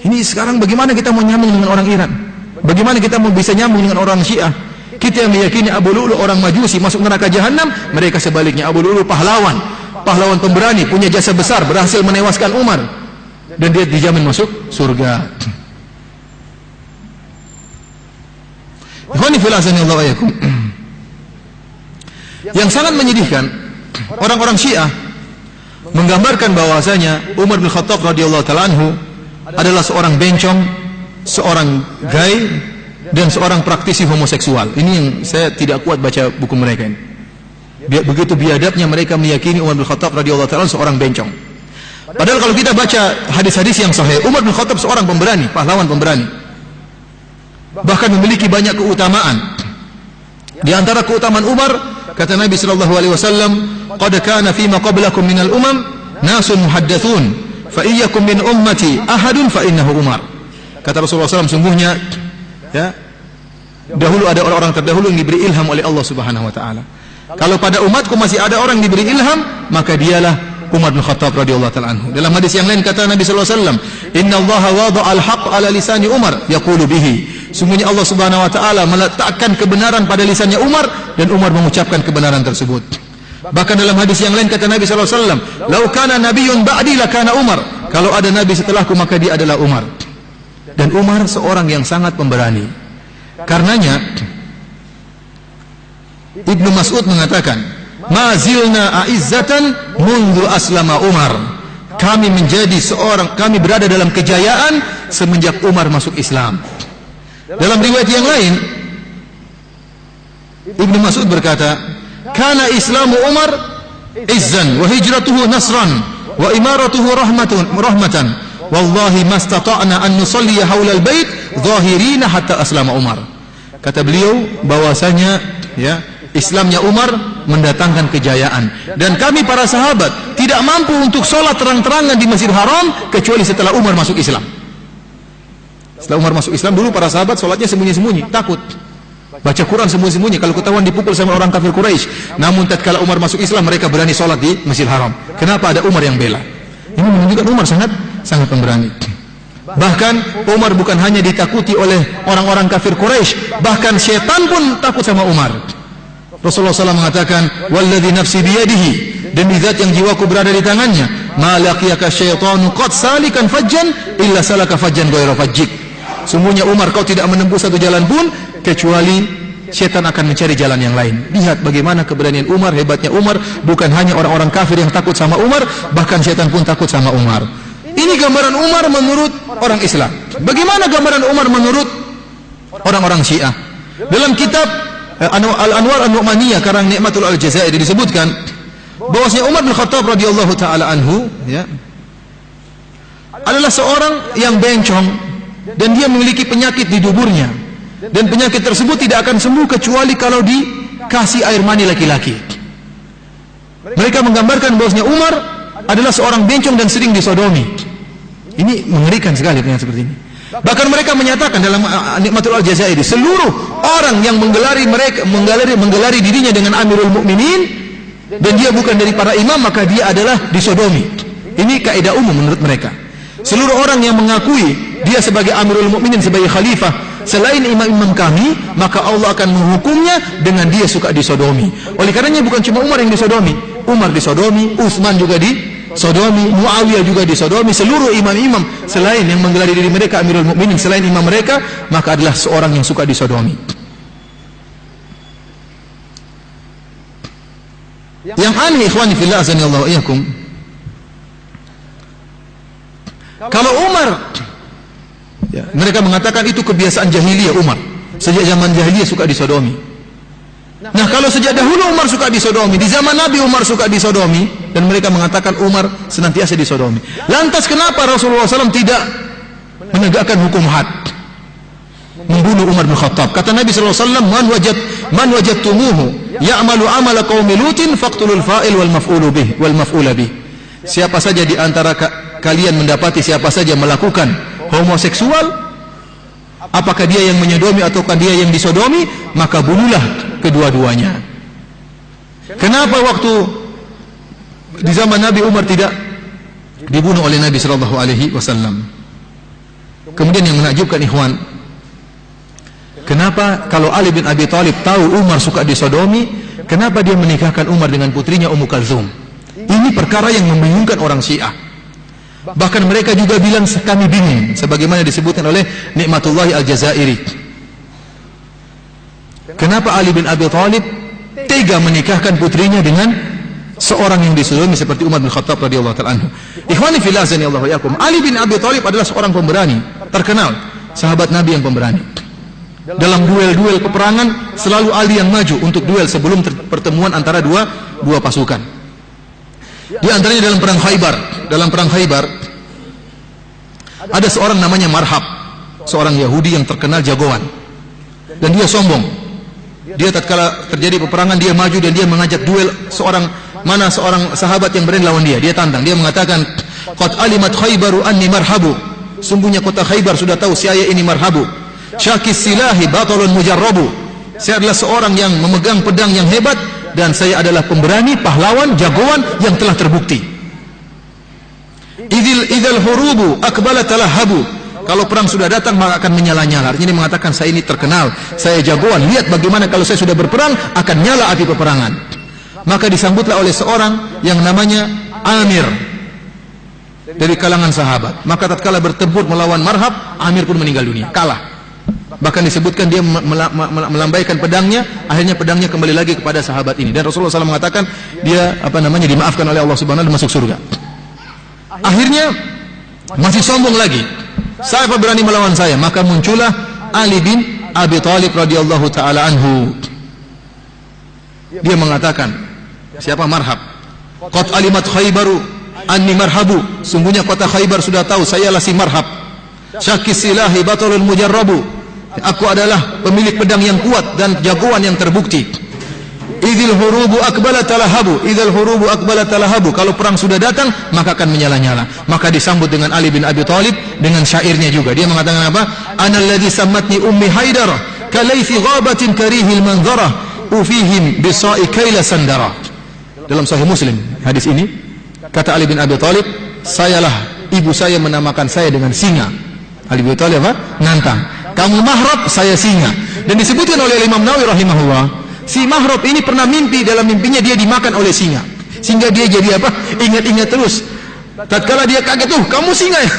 Ini sekarang bagaimana kita mau nyambung dengan orang Iran? Bagaimana kita mau bisa nyambung dengan orang Syiah? Kita yang meyakini Abu Lu'lu' orang Majusi masuk neraka jahanam, mereka sebaliknya Abu Lu'lu' pahlawan pemberani, punya jasa besar, berhasil menewaskan Umar, dan dia dijamin masuk surga. Yang sangat menyedihkan, orang-orang Syiah menggambarkan bahwasanya Umar bin Khattab radhiyallahu taala anhu adalah seorang bencong, seorang gay, dan seorang praktisi homoseksual. Ini yang saya tidak kuat baca buku mereka ini. Begitu biadabnya mereka meyakini Umar bin Khattab radhiyallahu taala seorang bencong. Padahal kalau kita baca hadis-hadis yang sahih, Umar bin Khattab seorang pemberani, pahlawan pemberani. Bahkan memiliki banyak keutamaan. Di antara keutamaan Umar, kata Nabi sallallahu alaihi wasallam, "Qad kana fi ma qablakum minal umam nasun muhaddatsun, fa iyyakum min ummati ahadun fa innahu Umar." Kata Rasulullah SAW, sungguhnya ya, dahulu ada orang-orang terdahulu yang diberi ilham oleh Allah Subhanahu wa taala. Kalau pada umatku masih ada orang yang diberi ilham, maka dialah Umar bin Khattab radhiyallahu taala anhu. Dalam hadis yang lain kata Nabi sallallahu alaihi wasallam, "Innallaha wada'a al-haqq 'ala lisani Umar yaqulu bihi." Sungguhnya Allah Subhanahu wa taala meletakkan kebenaran pada lisannya Umar, dan Umar mengucapkan kebenaran tersebut. Bahkan dalam hadis yang lain kata Nabi sallallahu alaihi wasallam, "Lau kana nabiyyun ba'di lakana Umar." Kalau ada nabi setelahku maka dia adalah Umar. Dan Umar seorang yang sangat pemberani. Karenanya Ibnu Mas'ud mengatakan, "Ma zilna a'izzatan mundu aslama Umar." Kami berada dalam kejayaan semenjak Umar masuk Islam. Dalam riwayat yang lain, Ibnu Mas'ud berkata, "Kana Islamu Umar izzan wa hijratuhu nasran wa imaratuhu rahmatan. Wallahi mastata'na an nusalliya haulal bait zahirina hatta aslama Umar." Kata beliau bahwasanya ya, Islamnya Umar mendatangkan kejayaan, dan kami para sahabat tidak mampu untuk sholat terang-terangan di Masjidil Haram kecuali setelah Umar masuk Islam. Setelah Umar masuk Islam, dulu para sahabat sholatnya sembunyi-sembunyi, takut baca Quran sembunyi-sembunyi kalau ketahuan dipukul sama orang kafir Quraisy. Namun tatkala Umar masuk Islam, mereka berani sholat di Masjidil Haram. Kenapa? Ada Umar yang bela. Ini menunjukkan Umar sangat pemberani. Bahkan Umar bukan hanya ditakuti oleh orang-orang kafir Quraisy, bahkan setan pun takut sama Umar. Rasulullah SAW mengatakan, "Walladzi nafsi biyadihi," demi zat yang jiwaku berada di tangannya, "ma laqiyaka syaitanu qad salikan fajjan illa salaka fajjan ghayra fajjik." Sungguhnya Umar, kau tidak menempuh satu jalan pun kecuali setan akan mencari jalan yang lain. Lihat bagaimana keberanian Umar, hebatnya Umar. Bukan hanya orang-orang kafir yang takut sama Umar, bahkan setan pun takut sama Umar. Ini Ini gambaran Umar menurut orang Islam. Bagaimana gambaran Umar menurut orang-orang Syiah? Dalam kitab Al-Anwar An-Nu'maniyah karang Ni'matul Al-Jazairi disebutkan bahwasanya Umar bin Khattab radhiyallahu taala anhu ya adalah seorang yang bencong dan dia memiliki penyakit di duburnya, dan penyakit tersebut tidak akan sembuh kecuali kalau dikasih air mani laki-laki. Mereka menggambarkan bahwasanya Umar adalah seorang bencong dan sering disodomi. Ini mengerikan sekali pernyataan seperti ini. Bahkan mereka menyatakan dalam Ni'matul Al-Jazairi, seluruh orang yang menggelari dirinya dengan Amirul Mukminin dan dia bukan dari para imam, maka dia adalah disodomi. Ini kaidah umum menurut mereka. Seluruh orang yang mengakui dia sebagai Amirul Mukminin, sebagai khalifah selain imam-imam kami, maka Allah akan menghukumnya dengan dia suka disodomi. Oleh karenanya bukan cuma Umar yang disodomi, Umar disodomi, Utsman juga disodomi, Muawiyah juga disodomi. Seluruh imam-imam selain yang menggelari diri mereka Amirul Mukminin, selain imam mereka, maka adalah seorang yang suka disodomi. Yang aneh, ikhwani fillah azanillahu iyyakum, kalau Umar ya, mereka mengatakan itu kebiasaan jahiliyah Umar. Sejak zaman jahiliyah suka disodomi. Nah, kalau sejak dahulu Umar suka disodomi, di zaman Nabi Umar suka disodomi, dan mereka mengatakan Umar senantiasa disodomi. Lantas kenapa Rasulullah SAW tidak menegakkan hukum had, membunuh Umar bin Khattab? Kata Nabi SAW, man wajadtumuhu ya'malu amala qaumi lutin faqtulul fa'il wal maf'ulu bih wal maf'ula bih. Siapa saja di antara kalian mendapati siapa saja melakukan homoseksual, apakah dia yang menyodomi ataukah dia yang disodomi, maka bunuhlah kedua-duanya. Kenapa waktu di zaman Nabi Umar tidak dibunuh oleh Nabi sallallahu alaihi wasallam? Kemudian yang menakjubkan ikhwan, kenapa kalau Ali bin Abi Thalib tahu Umar suka disodomi, kenapa dia menikahkan Umar dengan putrinya Ummu Kalsum? Ini perkara yang membingungkan orang Syiah. Bahkan mereka juga bilang kami bingung, sebagaimana disebutkan oleh Ni'matullah Al-Jazairi. Kenapa Ali bin Abi Thalib tega menikahkan putrinya dengan seorang yang disodomi seperti Umar bin Khattab radhiyallahu ta'ala anhu? Ikhwani fillah azanillahu iyyakum, Ali bin Abi Thalib adalah seorang pemberani terkenal, sahabat Nabi yang pemberani. Dalam duel-duel peperangan selalu Ali yang maju untuk duel sebelum pertemuan antara dua pasukan. Di antaranya dalam perang Khaybar. Dalam perang Khaybar ada seorang namanya Marhab, seorang Yahudi yang terkenal jagoan, dan dia sombong. Dia tatkala terjadi peperangan dia maju dan dia mengajak duel seorang sahabat yang berani lawan dia. Dia tantang, dia mengatakan, qad alimat Khaybaru anni marhabu, sungguhnya kota Khaybar sudah tahu saya ini Marhabu. Syakis silahi batalun mujarrabu, saya adalah seorang yang memegang pedang yang hebat, dan saya adalah pemberani, pahlawan, jagoan yang telah terbukti. Idzal hurubu aqbalat talahabu, kalau perang sudah datang maka akan menyala-nyala. Artinya dia mengatakan saya ini terkenal, saya jagoan, lihat bagaimana kalau saya sudah berperang akan nyala api peperangan. Maka disambutlah oleh seorang yang namanya Amir dari kalangan sahabat. Maka tatkala bertempur melawan Marhab, Amir pun meninggal dunia, kalah. Bahkan disebutkan dia melambaikan pedangnya, akhirnya pedangnya kembali lagi kepada sahabat ini, dan Rasulullah SAW mengatakan dia dimaafkan oleh Allah Subhanahu wa taala, masuk surga. Akhirnya masih sombong lagi, siapa berani melawan saya? Maka muncullah Ali bin Abi Thalib radhiyallahu taala anhu. Dia mengatakan, siapa Marhab? Qad alimat Khaybaru anni marhabu, sungguhnya kota Khaybar sudah tahu sayalah si Marhab. Syakis silahi batalun mujarrabu, aku adalah pemilik pedang yang kuat dan jagoan yang terbukti. Idzal hurubu aqbalat talahabu, idzal hurubu aqbalat talahabu, kalau perang sudah datang maka akan menyala-nyala. Maka disambut dengan Ali bin Abi Thalib dengan syairnya juga. Dia mengatakan apa? Ana alladzi sammatni ummi Haidar kalayfi ghabatin karihil manzara ufihim bisa'i kaila sandara. Dalam Sahih Muslim hadis ini kata Ali bin Abi Thalib, sayalah ibu saya menamakan saya dengan singa. Ali bin Abi Thalib apa? Nantang. Kamu Mahrab, saya singa. Dan disebutkan oleh Imam Nawawi rahimahullah, si Mahrab ini pernah mimpi, dalam mimpinya dia dimakan oleh singa, sehingga dia jadi apa? Ingat-ingat terus. Tatkala dia kaget, tuh kamu singa ya?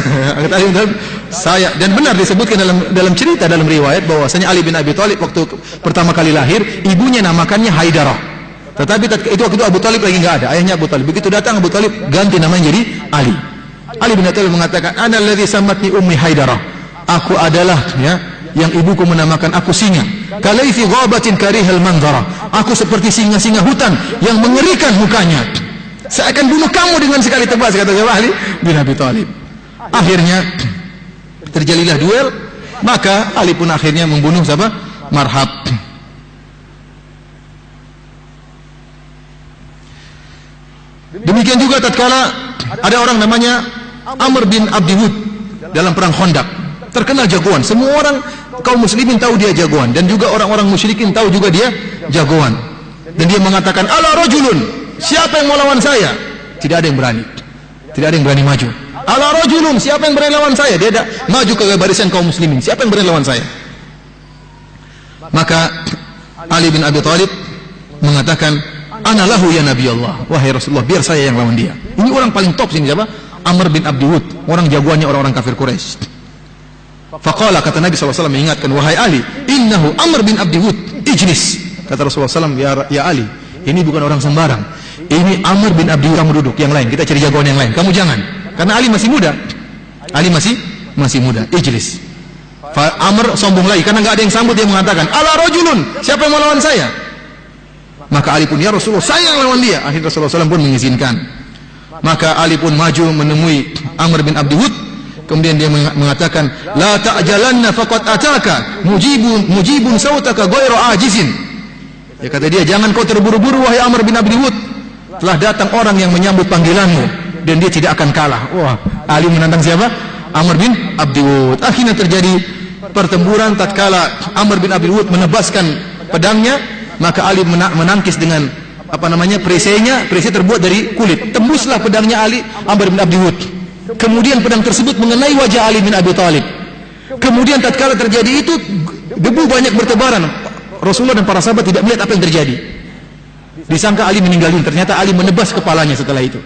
Saya. Dan benar disebutkan dalam cerita, dalam riwayat bahwasanya Ali bin Abi Thalib waktu pertama kali lahir, ibunya namakannya Haidarah. Tetapi itu waktu itu Abu Talib lagi nggak ada, ayahnya Abu Talib. Begitu datang Abu Talib ganti namanya jadi Ali. Ali bin Abi Thalib mengatakan, "Ana alladzi sammatni ummi Haidarah." Aku adalah yang ibuku menamakan aku singa. Kalaifi ghabatin karihal manzara. Aku seperti singa-singa hutan yang mengerikan mukanya. Saya akan bunuh kamu dengan sekali tebas, kata Ali bin Abi Thalib. Akhirnya terjadilah duel, maka Ali pun akhirnya membunuh siapa? Marhab. Demikian juga tatkala ada orang namanya Amr bin Abdi Wud dalam perang Khandaq, terkenal jagoan. Semua orang kaum muslimin tahu dia jagoan, dan juga orang-orang musyrikin tahu juga dia jagoan. Dan dia mengatakan, "Ala rajulun, siapa yang mau lawan saya?" Tidak ada yang berani. Tidak ada yang berani maju. "Ala rajulun, siapa yang berani lawan saya?" Dia ada maju ke barisan kaum muslimin. Siapa yang berani lawan saya? Maka Ali bin Abi Thalib mengatakan, "Ana lahu ya Nabi Allah." Wahai Rasulullah, biar saya yang lawan dia. Ini orang paling top sini siapa? Amr bin Abdi Wud, orang jagoannya orang-orang kafir Quraisy. Faqala, kata Nabi SAW mengingatkan, "Wahai Ali, innahu Amr bin Abdi Wud, ijlis." Kata Rasulullah SAW, ya Ali, ini bukan orang sembarang. Ini Amr bin Abdi Wud, kamu duduk. Yang lain, kita cari jagoan yang lain. Kamu jangan. Karena Ali masih muda. Ali masih muda. Ijlis. Amr sombong lagi, karena nggak ada yang sambut. Dia mengatakan, "Ala rajulun, siapa yang mau lawan saya?" Maka Ali pun, "Ya Rasulullah, saya yang lawan dia." Akhirnya Rasulullah SAW pun mengizinkan. Maka Ali pun maju menemui Amr bin Abdi Wud. Kemudian dia mengatakan, "La ta'jalanna faqad ataka mujibun sautaka ghairu ajizin." Ya, kata dia, "Jangan kau terburu-buru wahai Amr bin Abdi Wud. Telah datang orang yang menyambut panggilanmu dan dia tidak akan kalah." Wah, Ali menantang siapa? Amr bin Abdi Wud. Akhirnya terjadi pertempuran tatkala Amr bin Abdi Wud menebaskan pedangnya, maka Ali menangkis dengan perisainya. Perisai terbuat dari kulit. Tembuslah pedangnya Amr bin Abdi Wud. Kemudian pedang tersebut mengenai wajah Ali bin Abi Thalib. Kemudian tatkala terjadi itu, debu banyak bertebaran. Rasulullah dan para sahabat tidak melihat apa yang terjadi. Disangka Ali meninggal dunia. Ternyata Ali menebas kepalanya setelah itu.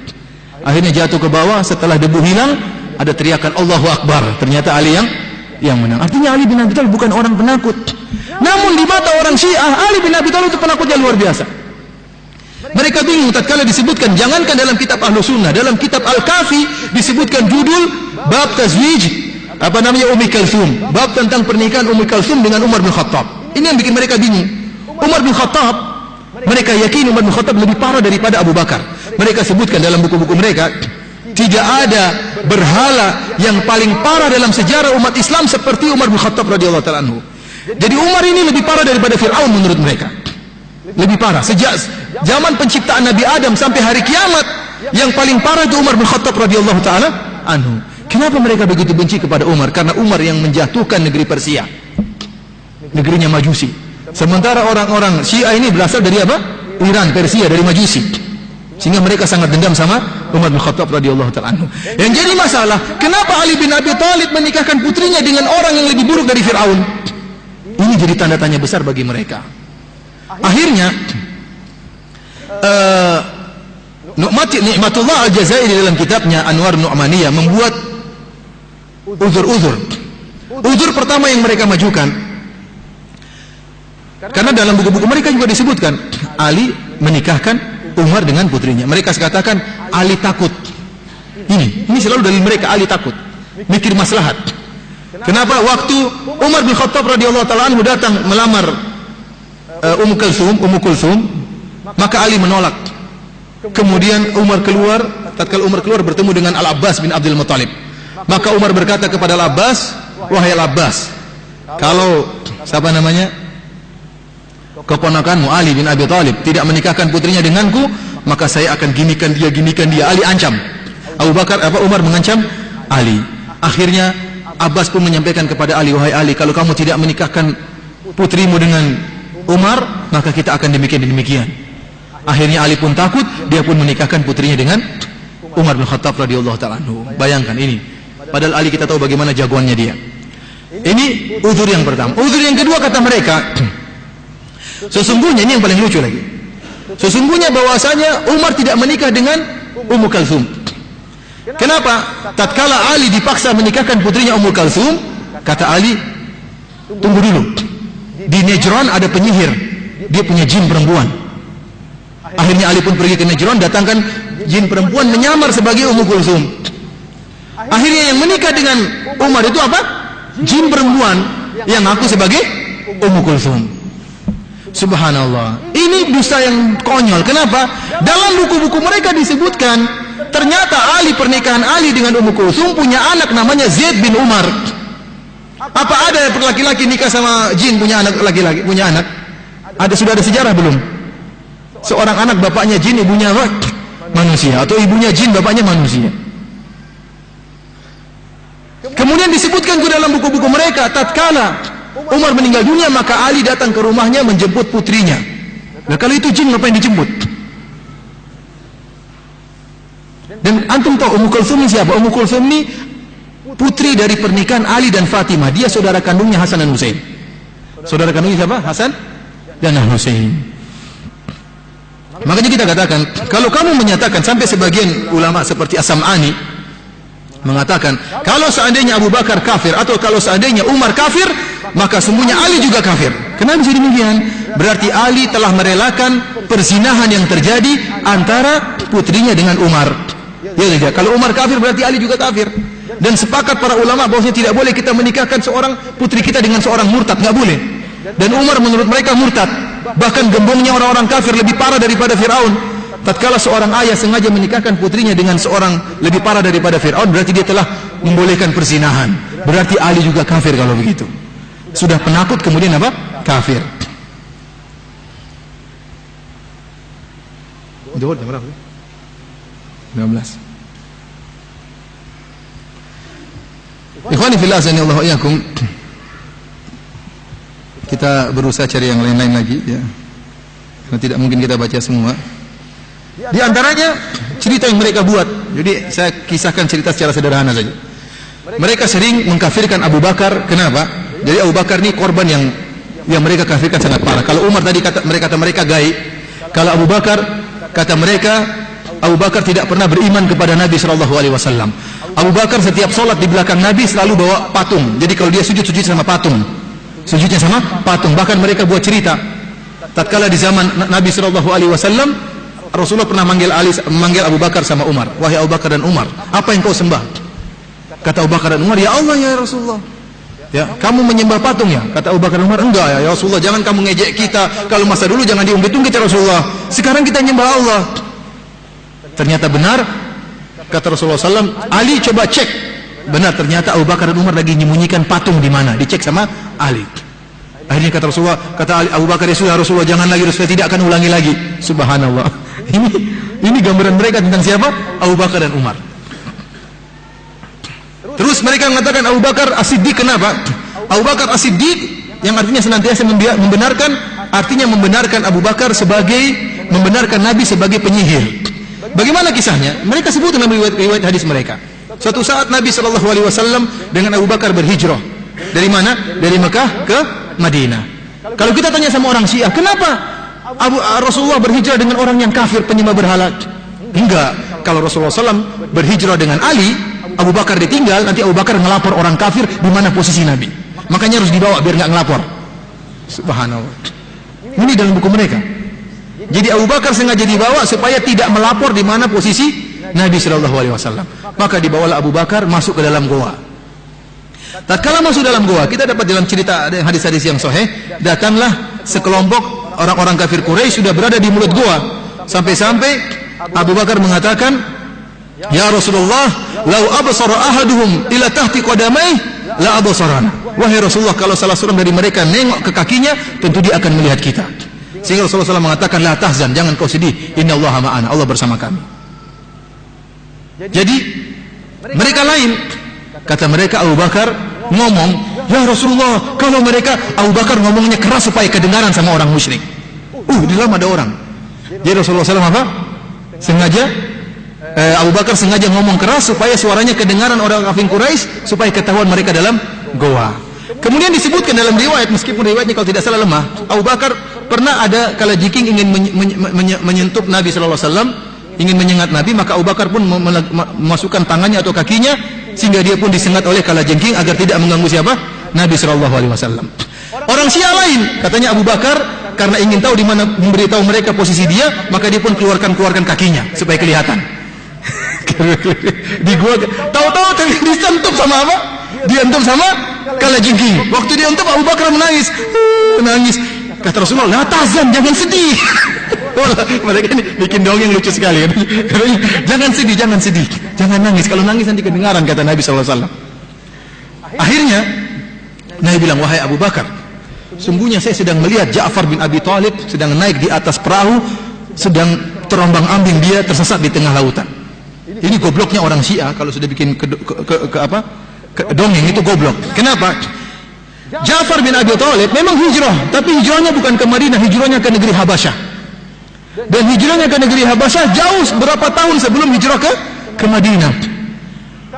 Akhirnya jatuh ke bawah. Setelah debu hilang, ada teriakan Allahu Akbar. Ternyata Ali yang menang. Artinya Ali bin Abi Thalib bukan orang penakut. Namun di mata orang Syiah, Ali bin Abi Thalib itu penakutnya luar biasa. Mereka bingung tatkala disebutkan, jangankan dalam kitab Ahlus Sunnah, dalam kitab Al-Kafi disebutkan judul bab tazwij Ummi Kalsum, bab tentang pernikahan Ummi Kalsum dengan Umar bin Khattab. Ini yang bikin mereka bingung. Umar bin Khattab, mereka yakini Umar bin Khattab lebih parah daripada Abu Bakar. Mereka sebutkan dalam buku-buku mereka, tidak ada berhala yang paling parah dalam sejarah umat Islam seperti Umar bin Khattab radhiyallahu ta'ala anhu. Jadi Umar ini lebih parah daripada Fir'aun menurut mereka. Lebih parah. Sejak zaman penciptaan Nabi Adam sampai hari kiamat, yang paling parah itu Umar bin Khattab radhiyallahu ta'ala anhu. Kenapa mereka begitu benci kepada Umar? Karena Umar yang menjatuhkan negeri Persia, negerinya Majusi. Sementara orang-orang Syiah ini berasal dari apa? Iran, Persia, dari Majusi. Sehingga mereka sangat dendam sama Umar bin Khattab radhiyallahu ta'ala anhu. Yang jadi masalah, kenapa Ali bin Abi Thalib menikahkan putrinya dengan orang yang lebih buruk dari Fir'aun? Ini jadi tanda tanya besar bagi mereka. Akhirnya Nikmatullah Al-Jazairi dalam kitabnya Anwar Nu'maniyah membuat uzur-uzur. Uzur pertama yang mereka majukan, karena dalam buku-buku mereka juga disebutkan Ali menikahkan Umar dengan putrinya. Mereka katakan Ali takut. Ini selalu dalil mereka, Ali takut, mikir maslahat. Kenapa waktu Umar bin Khattab radhiyallahu ta'ala anhu datang melamar Ummu Kulsum, maka Ali menolak. Kemudian Umar keluar. Tatkala Umar keluar bertemu dengan Al-Abbas bin Abdul Muttalib, maka Umar berkata kepada Al-Abbas, "Wahai Al-Abbas, kalau keponakanmu Ali bin Abi Thalib tidak menikahkan putrinya denganku, maka saya akan ginikan dia." Ali ancam. Umar mengancam Ali. Akhirnya Abbas pun menyampaikan kepada Ali, "Wahai Ali, kalau kamu tidak menikahkan putrimu dengan Umar, maka kita akan demikian. Akhirnya Ali pun takut, dia pun menikahkan putrinya dengan Umar bin Khattab radhiyallahu ta'ala anhu. Bayangkan ini. Padahal Ali kita tahu bagaimana jagoannya dia. Ini uzur yang pertama. Uzur yang kedua kata mereka, sesungguhnya ini yang paling lucu lagi. Sesungguhnya bahwasanya Umar tidak menikah dengan Ummu Kalsum. Kenapa? Tatkala Ali dipaksa menikahkan putrinya Ummu Kalsum, kata Ali, "Tunggu dulu. Di Najran ada penyihir, dia punya jin perempuan." Akhirnya Ali pun pergi ke Najran, datangkan jin perempuan menyamar sebagai Ummu Kulsum. Akhirnya yang menikah dengan Umar itu apa? Jin perempuan yang ngaku sebagai Ummu Kulthum. Subhanallah. Ini dusta yang konyol. Kenapa? Dalam buku-buku mereka disebutkan ternyata pernikahan Ali dengan Ummu Kulthum punya anak namanya Zaid bin Umar. Apa ada laki-laki nikah sama jin punya anak laki-laki punya anak? Sudah ada sejarah belum? Seorang anak bapaknya jin, ibunya apa? Manusia, atau ibunya jin, bapaknya manusia. Kemudian disebutkan ke dalam buku-buku mereka, tatkala Umar meninggal dunia, maka Ali datang ke rumahnya menjemput putrinya. Nah, kalau itu jin, ngapain dijemput? Dan antum tahu Ummu Kulthum ini siapa? Ummu Kulthum ini putri dari pernikahan Ali dan Fatimah. Dia saudara kandungnya Hasan dan Husain. Saudara kandungnya siapa? Hasan dan Husain. Makanya kita katakan, kalau kamu menyatakan, sampai sebagian ulama seperti As-Sam'ani mengatakan, kalau seandainya Abu Bakar kafir atau kalau seandainya Umar kafir, maka sesungguhnya Ali juga kafir. Kenapa bisa demikian? Berarti Ali telah merelakan perzinahan yang terjadi antara putrinya dengan Umar. Ya tidak. Kalau Umar kafir berarti Ali juga kafir. Dan sepakat para ulama bahwasanya tidak boleh kita menikahkan seorang putri kita dengan seorang murtad, nggak boleh. Dan Umar menurut mereka murtad. Bahkan gembongnya orang-orang kafir lebih parah daripada Fir'aun. Tatkala seorang ayah sengaja menikahkan putrinya dengan seorang lebih parah daripada Fir'aun, berarti dia telah membolehkan perzinahan. Berarti Ali juga kafir kalau begitu. Sudah penakut kemudian apa? Kafir. Jam berapa? 15. Ikhwani fillah azanillahu wa iyyakum. Kita berusaha cari yang lain-lain lagi ya. Karena tidak mungkin kita baca semua. Di antaranya cerita yang mereka buat. Jadi saya kisahkan cerita secara sederhana saja. Mereka sering mengkafirkan Abu Bakar. Kenapa? Jadi Abu Bakar ini korban yang mereka kafirkan sangat parah. Kalau Umar tadi kata mereka gaib. Kalau Abu Bakar kata mereka, Abu Bakar tidak pernah beriman kepada Nabi SAW. Abu Bakar setiap sholat di belakang Nabi selalu bawa patung. Jadi kalau dia sujud sama patung. Sujudnya sama patung. Bahkan mereka buat cerita. Tatkala di zaman Nabi SAW, Rasulullah pernah memanggil Abu Bakar sama Umar. Wahai Abu Bakar dan Umar, apa yang kau sembah? Kata Abu Bakar dan Umar, ya Allah ya Rasulullah. Ya, kamu menyembah patung ya? Kata Abu Bakar dan Umar, enggak ya Rasulullah, jangan kamu ngejek kita. Kalau masa dulu jangan diungkit-ungkit ya Rasulullah. Sekarang kita nyembah Allah. Ternyata benar, kata Rasulullah SAW, Ali coba cek. Benar, ternyata Abu Bakar dan Umar lagi menyembunyikan patung di mana? Dicek sama Ali. Akhirnya kata Rasulullah, kata Abu Bakar, ya sudah Rasulullah, jangan lagi, Rasulullah tidak akan ulangi lagi. Subhanallah. Ini gambaran mereka tentang siapa? Abu Bakar dan Umar. Terus mereka mengatakan Abu Bakar As-Siddiq. Kenapa? Abu Bakar As-Siddiq yang artinya senantiasa membenarkan, artinya membenarkan Abu Bakar membenarkan Nabi sebagai penyihir. Bagaimana kisahnya? Mereka sebut dalam riwayat hadis mereka. Suatu saat Nabi SAW dengan Abu Bakar berhijrah. Dari mana? Dari Mekah ke Madinah. Kalau kita tanya sama orang Syiah, kenapa Rasulullah berhijrah dengan orang yang kafir penyembah berhala? Enggak. Kalau Rasulullah SAW berhijrah dengan Ali, Abu Bakar ditinggal, nanti Abu Bakar ngelapor orang kafir di mana posisi Nabi. Makanya harus dibawa biar nggak ngelapor. Subhanallah. Ini dalam buku mereka. Jadi Abu Bakar sengaja dibawa supaya tidak melapor di mana posisi Nabi SAW. Maka dibawalah Abu Bakar masuk ke dalam goa. Tatkala masuk dalam goa, kita dapat dalam cerita hadis-hadis yang sahih, datanglah sekelompok orang-orang kafir Quraisy sudah berada di mulut goa. Sampai-sampai Abu Bakar mengatakan, ya Rasulullah, lau absara ahaduhum ila tahti qadamai la absarana. Wahai Rasulullah, kalau salah seorang dari mereka nengok ke kakinya, tentu dia akan melihat kita. Sehingga Rasulullah SAW mengatakan, la tahzan, jangan kau sedih, innallaha ma'ana, Allah bersama kami. Jadi mereka lain, kata mereka Abu Bakar ngomong, ya Rasulullah, kalau mereka, Abu Bakar ngomongnya keras supaya kedengaran sama orang musyrik. Di dalam ada orang. Jadi Rasulullah SAW apa? Sengaja Abu Bakar sengaja ngomong keras supaya suaranya kedengaran orang kafir Quraisy, supaya ketahuan mereka dalam goa. Kemudian disebutkan dalam riwayat, meskipun riwayatnya kalau tidak salah lemah, Abu Bakar pernah ada kala jiking ingin menyentuh Nabi SAW, ingin menyengat Nabi, maka Abu Bakar pun memasukkan tangannya atau kakinya, sehingga dia pun disengat oleh kala jengking agar tidak mengganggu siapa? Nabi SAW. Orang Syiah lain, katanya Abu Bakar karena ingin tahu di mana, memberitahu mereka posisi dia, maka dia pun keluarkan kakinya supaya kelihatan. Di gua, tahu-tahu disentup sama apa? Diantum sama kalajengking. Waktu diantum Abu Bakar menangis. Menangis. Kata Rasulullah, "La tahzan, jangan sedih." Mereka ini bikin dongeng lucu sekali. Jangan sedih, jangan sedih. Jangan nangis. Kalau nangis nanti kedengaran, kata Nabi sallallahu alaihi wasallam. Akhirnya Nabi bilang, "Wahai Abu Bakar, sungguhnya saya sedang melihat Ja'far bin Abi Thalib sedang naik di atas perahu, sedang terombang-ambing, dia tersesat di tengah lautan." Ini gobloknya orang Syiah kalau sudah bikin dongeng itu goblok. Kenapa? Ja'far bin Abi Thalib memang hijrah, tapi hijrahnya bukan ke Madinah, hijrahnya ke negeri Habasyah. Dan hijrahnya ke negeri Habasyah jauh berapa tahun sebelum hijrah ke Madinah.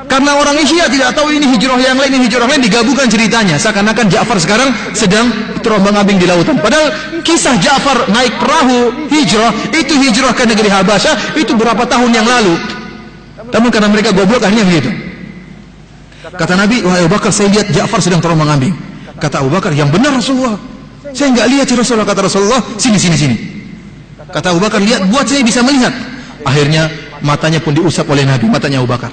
Karena orang Syiah tidak tahu ini hijrah yang lain, ini hijrah lain, digabungkan ceritanya. Seakan-akan Ja'far sekarang sedang terombang-ambing di lautan. Padahal kisah Ja'far naik perahu hijrah, itu hijrah ke negeri Habasyah, itu berapa tahun yang lalu. Namun karena mereka goblok akhirnya begitu. Kata Nabi, "Wahai Abu Bakar, saya lihat Ja'far sedang terombang-ambing." Kata Abu Bakar, "Yang benar Rasulullah. Saya enggak lihat ya Rasulullah." Kata Rasulullah, "Sini. Kata Abu Bakar, "Lihat, buat saya bisa melihat." Akhirnya matanya pun diusap oleh Nabi, matanya Abu Bakar.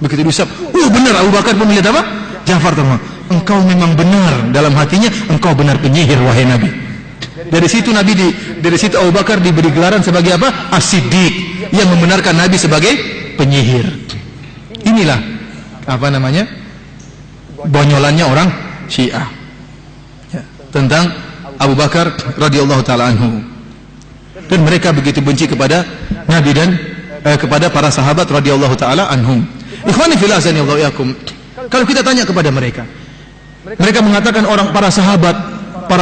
Begitu diusap, benar. Abu Bakar pun melihat apa? Ja'far terbang. Engkau memang benar, dalam hatinya engkau benar penyihir wahai Nabi. Dari situ Abu Bakar diberi gelaran sebagai apa? As-Siddiq, yang membenarkan Nabi sebagai penyihir. Inilah apa namanya? Bonyolannya orang Syiah. Ya, tentang Abu Bakar radhiyallahu taala anhu. Dan mereka begitu benci kepada Nabi dan kepada para sahabat radhiyallahu taala anhum. Ikhwani fillah azanillahu yakum. Kalau kita tanya kepada mereka mengatakan para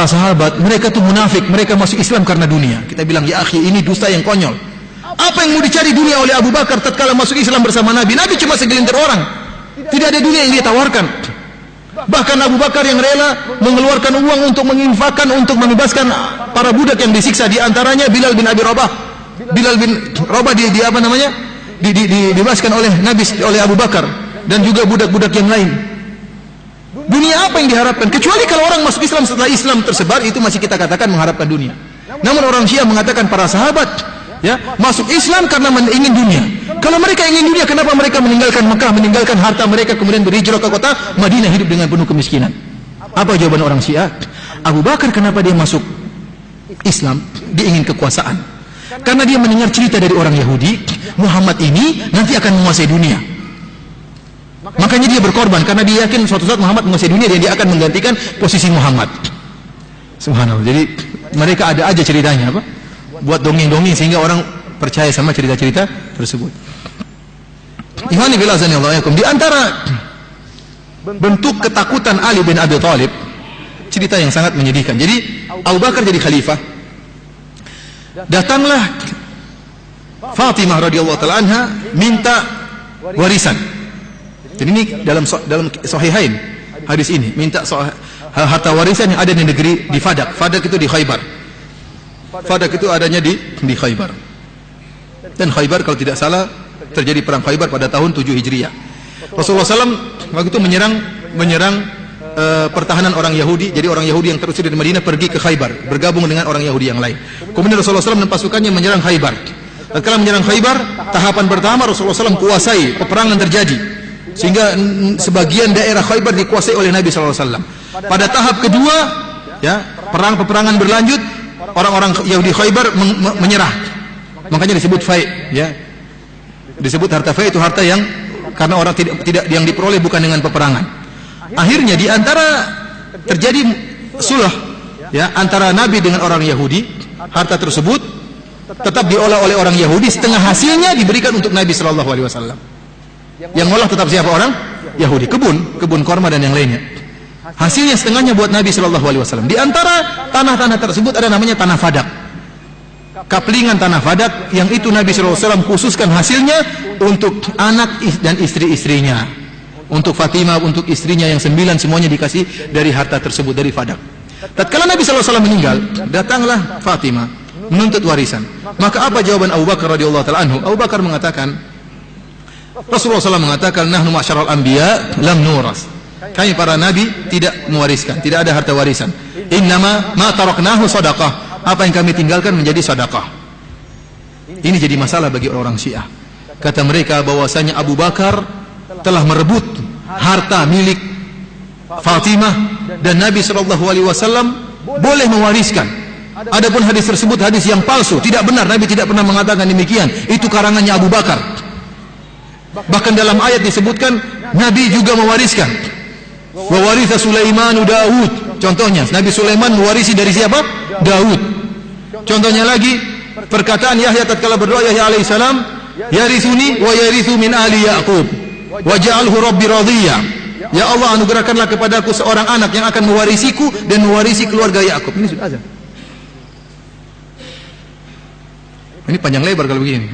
sahabat mereka tuh munafik, mereka masuk Islam karena dunia. Kita bilang, ya akhi, ini dusta yang konyol. Apa yang mau dicari dunia oleh Abu Bakar tatkala masuk Islam bersama Nabi? Nabi cuma segelintir orang. Tidak ada dunia yang dia tawarkan. Bahkan Abu Bakar yang rela mengeluarkan uang untuk menginfakkan, untuk membebaskan para budak yang disiksa, di antaranya Bilal bin Abi Rabah. Bilal bin Rabah dibebaskan oleh Nabi, oleh Abu Bakar, dan juga budak-budak yang lain. Dunia apa yang diharapkan? Kecuali kalau orang masuk Islam setelah Islam tersebar, itu masih kita katakan mengharapkan dunia. Namun orang Syiah mengatakan para sahabat masuk Islam karena ingin dunia. Kalau mereka ingin dunia, kenapa mereka meninggalkan Mekah, meninggalkan harta mereka, kemudian berhijrah ke kota Madinah, hidup dengan penuh kemiskinan? Apa jawaban orang Syiah? Abu Bakar kenapa dia masuk Islam? Dia ingin kekuasaan. Karena dia mendengar cerita dari orang Yahudi, Muhammad ini nanti akan menguasai dunia. Makanya dia berkorban, karena dia yakin suatu saat Muhammad menguasai dunia dan dia akan menggantikan posisi Muhammad. Subhanallah. Jadi mereka ada aja ceritanya apa? Buat dongeng-dongeng sehingga orang percaya sama cerita-cerita tersebut. Ihwani fillah azanillahu yakum. Di antara bentuk ketakutan Ali bin Abi Thalib, cerita yang sangat menyedihkan. Jadi Abu Bakar jadi khalifah. Datanglah Fatimah radhiyallahu taala anha minta warisan. Jadi ini dalam Sahihain hadis ini, minta harta warisan yang ada di negeri di Fadak. Fadak itu di Khaybar. Fadak itu adanya di Khaybar. Dan Khaybar kalau tidak salah terjadi perang Khaybar pada tahun 7 Hijriah. Rasulullah SAW waktu itu menyerang pertahanan orang Yahudi. Jadi orang Yahudi yang terusir dari Madinah pergi ke Khaybar, bergabung dengan orang Yahudi yang lain. Kemudian Rasulullah SAW dan pasukannya menyerang Khaybar. Tatkala menyerang Khaybar, tahapan pertama Rasulullah SAW kuasai, peperangan terjadi, sehingga sebagian daerah Khaybar dikuasai oleh Nabi SAW. Pada tahap kedua, peperangan berlanjut, orang-orang Yahudi Khaybar menyerah. Makanya disebut fai, disebut harta fai, itu harta yang karena orang tidak yang diperoleh bukan dengan peperangan. Akhirnya di antara terjadi sulh antara Nabi dengan orang Yahudi, harta tersebut tetap diolah oleh orang Yahudi, setengah hasilnya diberikan untuk Nabi sallallahu alaihi wasallam. Yang ngolah tetap siapa? Orang Yahudi. Kebun korma dan yang lainnya. Hasilnya setengahnya buat Nabi sallallahu alaihi wasallam. Di antara tanah-tanah tersebut ada namanya tanah Fadak. Kaplingan tanah Fadak yang itu Nabi sallallahu alaihi wasallam khususkan hasilnya untuk anak dan istri-istrinya. Untuk Fatimah, untuk istrinya yang 9, semuanya dikasih dari harta tersebut, dari Fadak. Tatkala Nabi sallallahu alaihi wasallam meninggal, datanglah Fatimah menuntut warisan. Maka apa jawaban Abu Bakar radhiyallahu taala anhu? Abu Bakar mengatakan, Rasulullah SAW mengatakan, nahnu ma'syaral anbiya lam nuras. Kami para nabi tidak mewariskan, tidak ada harta warisan. Innama ma taraknahu sadaqah. Apa yang kami tinggalkan menjadi sedekah. Ini jadi masalah bagi orang Syiah. Kata mereka bahwasanya Abu Bakar telah merebut harta milik Fatimah dan Nabi SAW boleh mewariskan. Adapun hadis tersebut hadis yang palsu, tidak benar. Nabi tidak pernah mengatakan demikian. Itu karangannya Abu Bakar. Bahkan dalam ayat disebutkan Nabi juga mewariskan. Wa waritha Sulaimanu Daud. Contohnya Nabi Sulaiman mewarisi dari siapa? Daud. Contohnya lagi perkataan Yahya tatkala berdoa, Yahya alaihissalam, yarithuni wa yarithu min ali Yaqub waj'alhu rabbi radhiya. Ya Allah, anugerahkanlah kepadaku seorang anak yang akan mewarisiku dan mewarisi keluarga Yakub. Ini sudah azan. Ini panjang lebar kalau begini.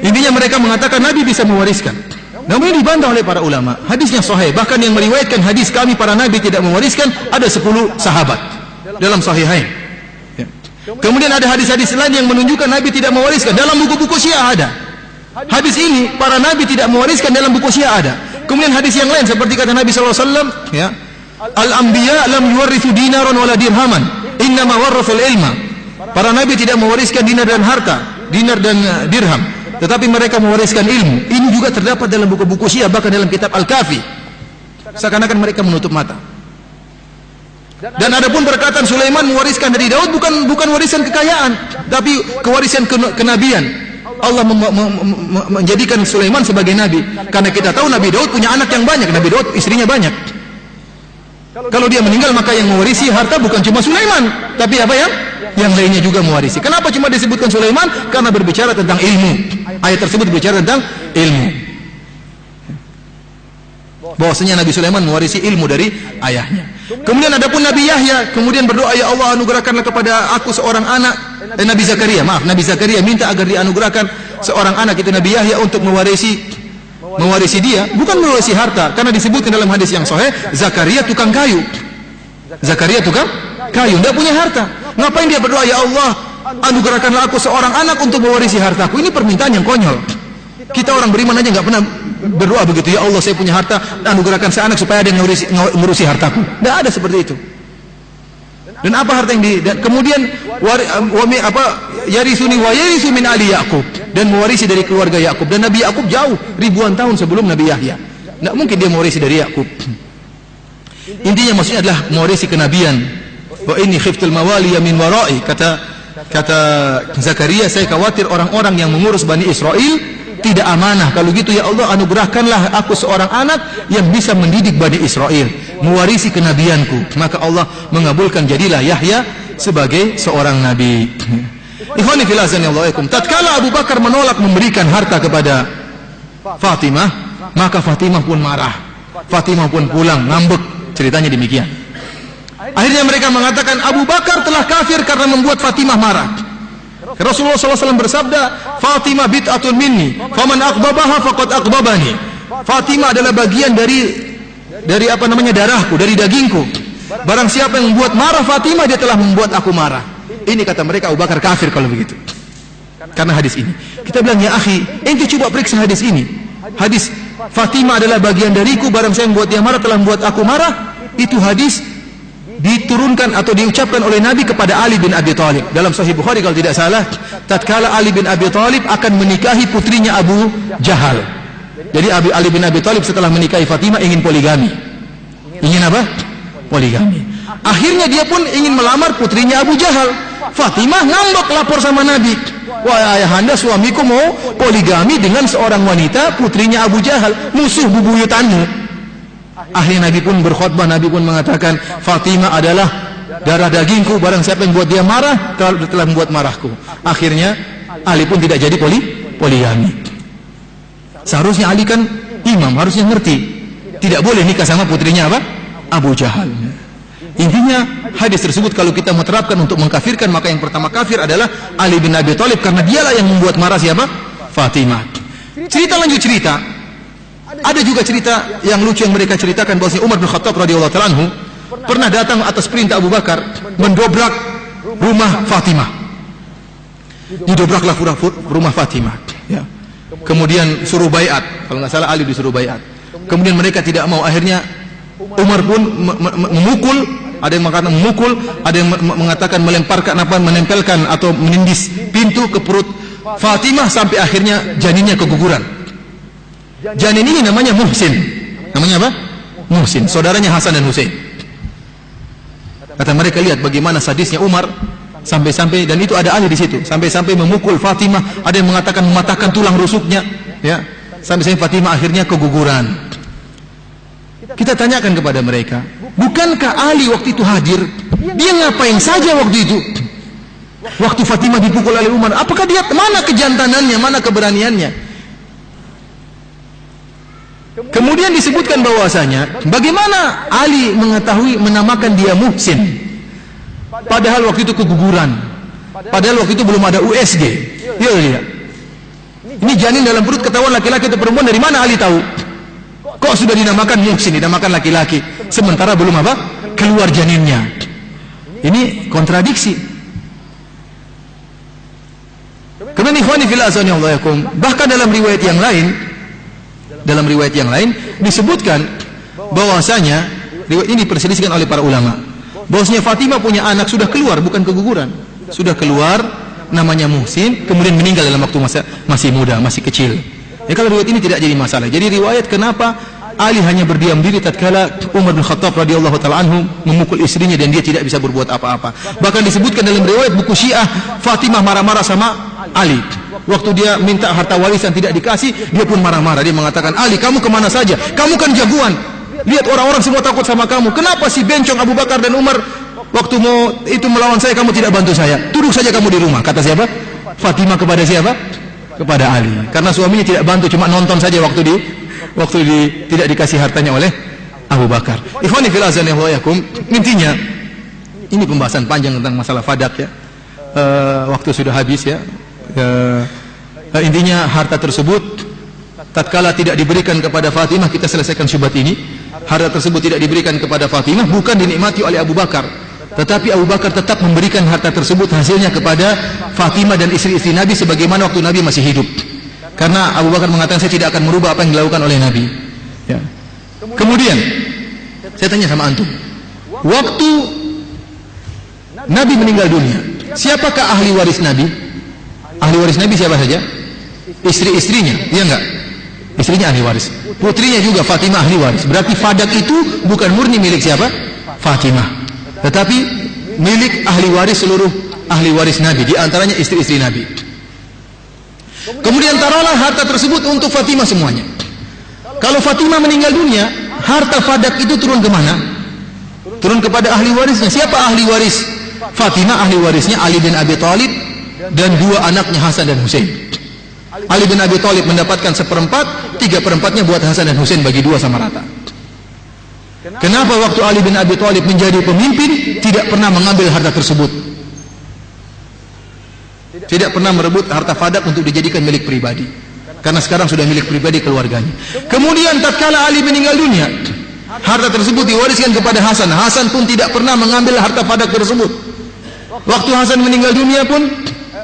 Intinya mereka mengatakan Nabi bisa mewariskan. Namun ini dibantah oleh para ulama. Hadisnya sahih. Bahkan yang meriwayatkan hadis kami para Nabi tidak mewariskan ada 10 sahabat dalam Sahihain. Ya. Kemudian ada hadis-hadis lain yang menunjukkan Nabi tidak mewariskan. Dalam buku-buku Syiah ada. Hadis ini para Nabi tidak mewariskan, dalam buku Syiah ada. Kemudian hadis yang lain seperti kata Nabi SAW, ya, al-anbiya lam yuwarithu dinaran wala dirhaman, innama warrathul ilma. Para Nabi tidak mewariskan dinar dan harta, dinar dan dirham, tetapi mereka mewariskan ilmu. Ini juga terdapat dalam buku-buku Syiah, bahkan dalam kitab Al-Kafi. Seakan-akan mereka menutup mata. Dan adapun perkataan Sulaiman mewariskan dari Daud bukan warisan kekayaan, tapi kewarisan kenabian. Allah menjadikan Sulaiman sebagai nabi karena kita tahu Nabi Daud punya anak yang banyak. Nabi Daud istrinya banyak. Kalau dia meninggal maka yang mewarisi harta bukan cuma Sulaiman, tapi apa ya? Yang lainnya juga mewarisi. Kenapa cuma disebutkan Sulaiman? Karena berbicara tentang ilmu. Ayat tersebut berbicara tentang ilmu. Bahwasanya Nabi Sulaiman mewarisi ilmu dari ayahnya. Kemudian adapun Nabi Yahya kemudian berdoa, ya Allah, anugerahkanlah kepada aku seorang anak. Nabi Zakaria minta agar dianugerahkan seorang anak, itu Nabi Yahya, untuk mewarisi dia, bukan mewarisi harta, karena disebutkan dalam hadis yang sahih Zakaria tukang kayu. Zakaria tukang kayu, tidak punya harta. Ngapain dia berdoa, ya Allah, anugerahkanlah aku seorang anak untuk mewarisi hartaku? Ini permintaan yang konyol. Kita orang beriman aja nggak pernah berdoa begitu, ya Allah, saya punya harta, anugerahkan saya anak supaya ada yang ngurusi hartaku. Tidak ada seperti itu. Dan apa harta yang dan kemudian yarisuni wa yarithu min ali Yaqub, dan mewarisi dari keluarga Yakub. Dan Nabi Yakub jauh ribuan tahun sebelum Nabi Yahya. Tidak mungkin dia mewarisi dari Yakub. Intinya maksudnya adalah mewarisi kenabian. Wa inni khiftul mawaliya min wara'i, kata Zakaria, saya khawatir orang-orang yang mengurus Bani Israel tidak amanah. Kalau gitu ya Allah, anugerahkanlah aku seorang anak yang bisa mendidik Bani Israel, mewarisi kenabianku. Maka Allah mengabulkan, jadilah Yahya sebagai seorang nabi. Ikhwani fillah azanillahu. Tatkala Abu Bakar menolak memberikan harta kepada Fatimah, maka Fatimah pun marah. Fatimah pun pulang ngambek. Ceritanya demikian. Akhirnya mereka mengatakan Abu Bakar telah kafir karena membuat Fatimah marah. Rasulullah SAW bersabda, Fatimah bid'atun minni, faman aqbabaha faqad aqbabani. Fatimah adalah bagian dari apa namanya, darahku, dari dagingku. Barang siapa yang membuat marah Fatimah, dia telah membuat aku marah. Ini kata mereka Abu Bakar kafir kalau begitu. Karena hadis ini. Kita bilang, ya akhi, ente coba periksa hadis ini. Hadis Fatimah adalah bagian dariku, barang saya yang membuat dia marah telah membuat aku marah. Itu hadis diturunkan atau diucapkan oleh Nabi kepada Ali bin Abi Thalib. Dalam Sahih Bukhari kalau tidak salah, tatkala Ali bin Abi Thalib akan menikahi putrinya Abu Jahal. Jadi Ali bin Abi Thalib setelah menikahi Fatimah ingin poligami. Ingin apa? Poligami. Akhirnya dia pun ingin melamar putrinya Abu Jahal. Fatimah ngambek lapor sama Nabi. Wah ayahanda, suamiku mau poligami dengan seorang wanita putrinya Abu Jahal, musuh bubuyutanmu. Akhirnya Nabi pun berkhutbah, Nabi pun mengatakan Fatimah adalah darah dagingku, barang siapa yang buat dia marah telah membuat marahku. Akhirnya Ali pun tidak jadi poligami. Seharusnya Ali kan imam, harusnya ngerti tidak boleh nikah sama putrinya apa? Abu Jahal. Intinya hadis tersebut kalau kita mau terapkan untuk mengkafirkan, maka yang pertama kafir adalah Ali bin Abi Thalib, karena dialah yang membuat marah siapa? Fatimah. Cerita lanjut cerita. Ada juga cerita yang lucu yang mereka ceritakan bahwasanya Umar bin Khattab radhiyallahu ta'ala anhu pernah datang atas perintah Abu Bakar mendobrak rumah Fatimah. Didobraklah rumah Fatimah. Ya. Kemudian suruh baiat, kalau nggak salah Ali disuruh baiat. Kemudian mereka tidak mau. Akhirnya Umar pun memukul. Ada yang mengatakan memukul, ada yang mengatakan melemparkan apa, menempelkan atau menindis pintu ke perut Fatimah sampai akhirnya janinnya keguguran. Janin ini namanya Muhsin. Namanya apa? Muhsin, saudaranya Hasan dan Husain. Kata mereka, lihat bagaimana sadisnya Umar, sampai-sampai, dan itu ada ahli di situ, sampai-sampai memukul Fatimah, ada yang mengatakan mematahkan tulang rusuknya, ya, sampai-sampai Fatimah akhirnya keguguran. Kita tanyakan kepada mereka, bukankah Ali waktu itu hadir? Dia ngapain saja waktu itu? Waktu Fatimah dipukul oleh Umar, apakah dia, mana kejantanannya, mana keberaniannya? Kemudian disebutkan bahwasanya bagaimana Ali mengetahui menamakan dia Muhsin, padahal waktu itu keguguran, padahal waktu itu belum ada USG. Ya, lihat, ini janin dalam perut ketahuan laki-laki atau perempuan, dari mana Ali tahu? Kok sudah dinamakan Muhsin, dinamakan laki-laki, sementara belum apa? Keluar janinnya. Ini kontradiksi. Kemudian ikhwani fillah azanillahu, bahkan dalam riwayat yang lain disebutkan bahwasanya, riwayat ini diperselisihkan oleh para ulama, bahwasanya Fatimah punya anak sudah keluar, bukan keguguran, sudah keluar, namanya Muhsin, kemudian meninggal dalam waktu masih muda, masih kecil. Ya, kalau riwayat ini tidak jadi masalah. Jadi riwayat kenapa Ali hanya berdiam diri tatkala Umar bin Khattab radhiyallahu taala anhu memukul istrinya dan dia tidak bisa berbuat apa-apa. Bahkan disebutkan dalam riwayat buku Syiah, Fatimah marah-marah sama Ali. Waktu dia minta harta warisan tidak dikasih, dia pun marah-marah. Dia mengatakan, Ali, kamu kemana saja? Kamu kan jagoan. Lihat orang-orang semua takut sama kamu. Kenapa si bencong Abu Bakar dan Umar waktu mau itu melawan saya, kamu tidak bantu saya? Duduk saja kamu di rumah. Kata siapa? Fatimah kepada siapa? Kepada Ali. Karena suaminya tidak bantu, cuma nonton saja waktu tidak dikasih hartanya oleh Abu Bakar. Ikhwani fillah azanillahu yakum. Intinya ini pembahasan panjang tentang masalah fadak, ya. Waktu sudah habis, ya. Intinya harta tersebut tatkala tidak diberikan kepada Fatimah, kita selesaikan syubhat ini. Harta tersebut tidak diberikan kepada Fatimah bukan dinikmati oleh Abu Bakar, tetapi Abu Bakar tetap memberikan harta tersebut hasilnya kepada Fatimah dan istri-istri Nabi sebagaimana waktu Nabi masih hidup. Karena Abu Bakar mengatakan, saya tidak akan merubah apa yang dilakukan oleh Nabi, ya. Kemudian saya tanya sama antum, waktu Nabi meninggal dunia, siapakah ahli waris Nabi? Ahli waris Nabi siapa saja? Istri-istrinya, iya enggak? Istrinya ahli waris, putrinya juga Fatimah ahli waris. Berarti fadak itu bukan murni milik siapa? Fatimah, tetapi milik ahli waris, seluruh ahli waris Nabi, di antaranya istri-istri Nabi. Kemudian taruhlah harta tersebut untuk Fatimah semuanya. Kalau Fatimah meninggal dunia, harta fadak itu turun ke mana? Turun kepada ahli warisnya. Siapa ahli waris Fatimah? Ahli warisnya Ali bin Abi Thalib dan dua anaknya Hasan dan Husain. Ali bin Abi Thalib mendapatkan 1/4, 3/4-nya buat Hasan dan Husain, bagi dua sama rata. Kenapa waktu Ali bin Abi Thalib menjadi pemimpin tidak pernah mengambil harta tersebut? Tidak pernah merebut harta fadak untuk dijadikan milik pribadi, karena sekarang sudah milik pribadi keluarganya. Kemudian tatkala Ali meninggal dunia, harta tersebut diwariskan kepada Hasan. Hasan pun tidak pernah mengambil harta fadak tersebut. Waktu Hasan meninggal dunia pun,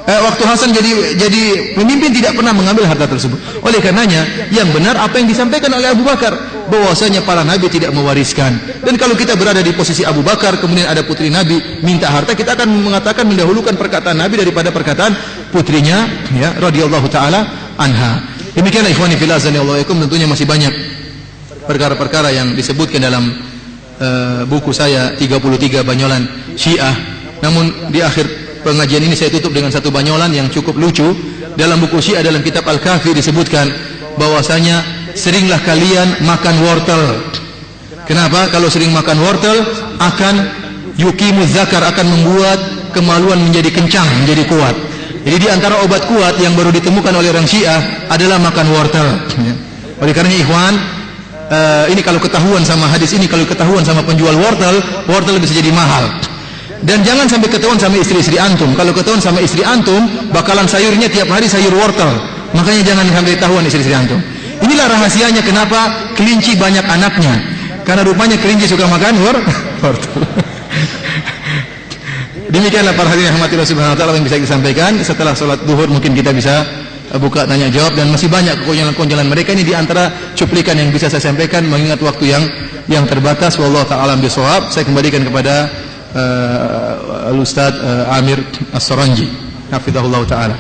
waktu Hasan jadi pemimpin, tidak pernah mengambil harta tersebut. Oleh karenanya yang benar apa yang disampaikan oleh Abu Bakar, bahwasanya para nabi tidak mewariskan. Dan kalau kita berada di posisi Abu Bakar, kemudian ada putri Nabi minta harta, kita akan mengatakan mendahulukan perkataan Nabi daripada perkataan putrinya, ya, radhiyallahu taala anha. Demikianlah ikhwani fillah azanillahu yakum. Tentunya masih banyak perkara-perkara yang disebutkan dalam buku saya 33 Banyolan Syiah. Namun di akhir pengajian ini saya tutup dengan satu banyolan yang cukup lucu. Dalam buku Syiah, dalam kitab Al-Kafi disebutkan bahwasanya seringlah kalian makan wortel. Kenapa? Kalau sering makan wortel akan yukimuz zakar, akan membuat kemaluan menjadi kencang, menjadi kuat. Jadi di antara obat kuat yang baru ditemukan oleh orang Syiah adalah makan wortel. Oleh karena ikhwan, ini kalau ketahuan sama hadis ini, kalau ketahuan sama penjual wortel, wortel bisa jadi mahal. Dan jangan sampai ketahuan sama istri-istri antum. Kalau ketahuan sama istri antum, bakalan sayurnya tiap hari sayur wortel. Makanya jangan sampai ketahuan istri-istri antum. Inilah rahasianya kenapa kelinci banyak anaknya. Karena rupanya kelinci suka makan wortel. Demikianlah para hadirin yang rahmatillah subhanahu wa ta'ala yang bisa disampaikan. Setelah sholat duhur mungkin kita bisa buka tanya jawab, dan masih banyak kekonyolan-konyolan mereka. Ini diantara cuplikan yang bisa saya sampaikan mengingat waktu yang terbatas. Wallahu ta'ala bishawab. Saya kembalikan kepada Al-Ustaz Amir As-Saranji hafizahullah ta'ala.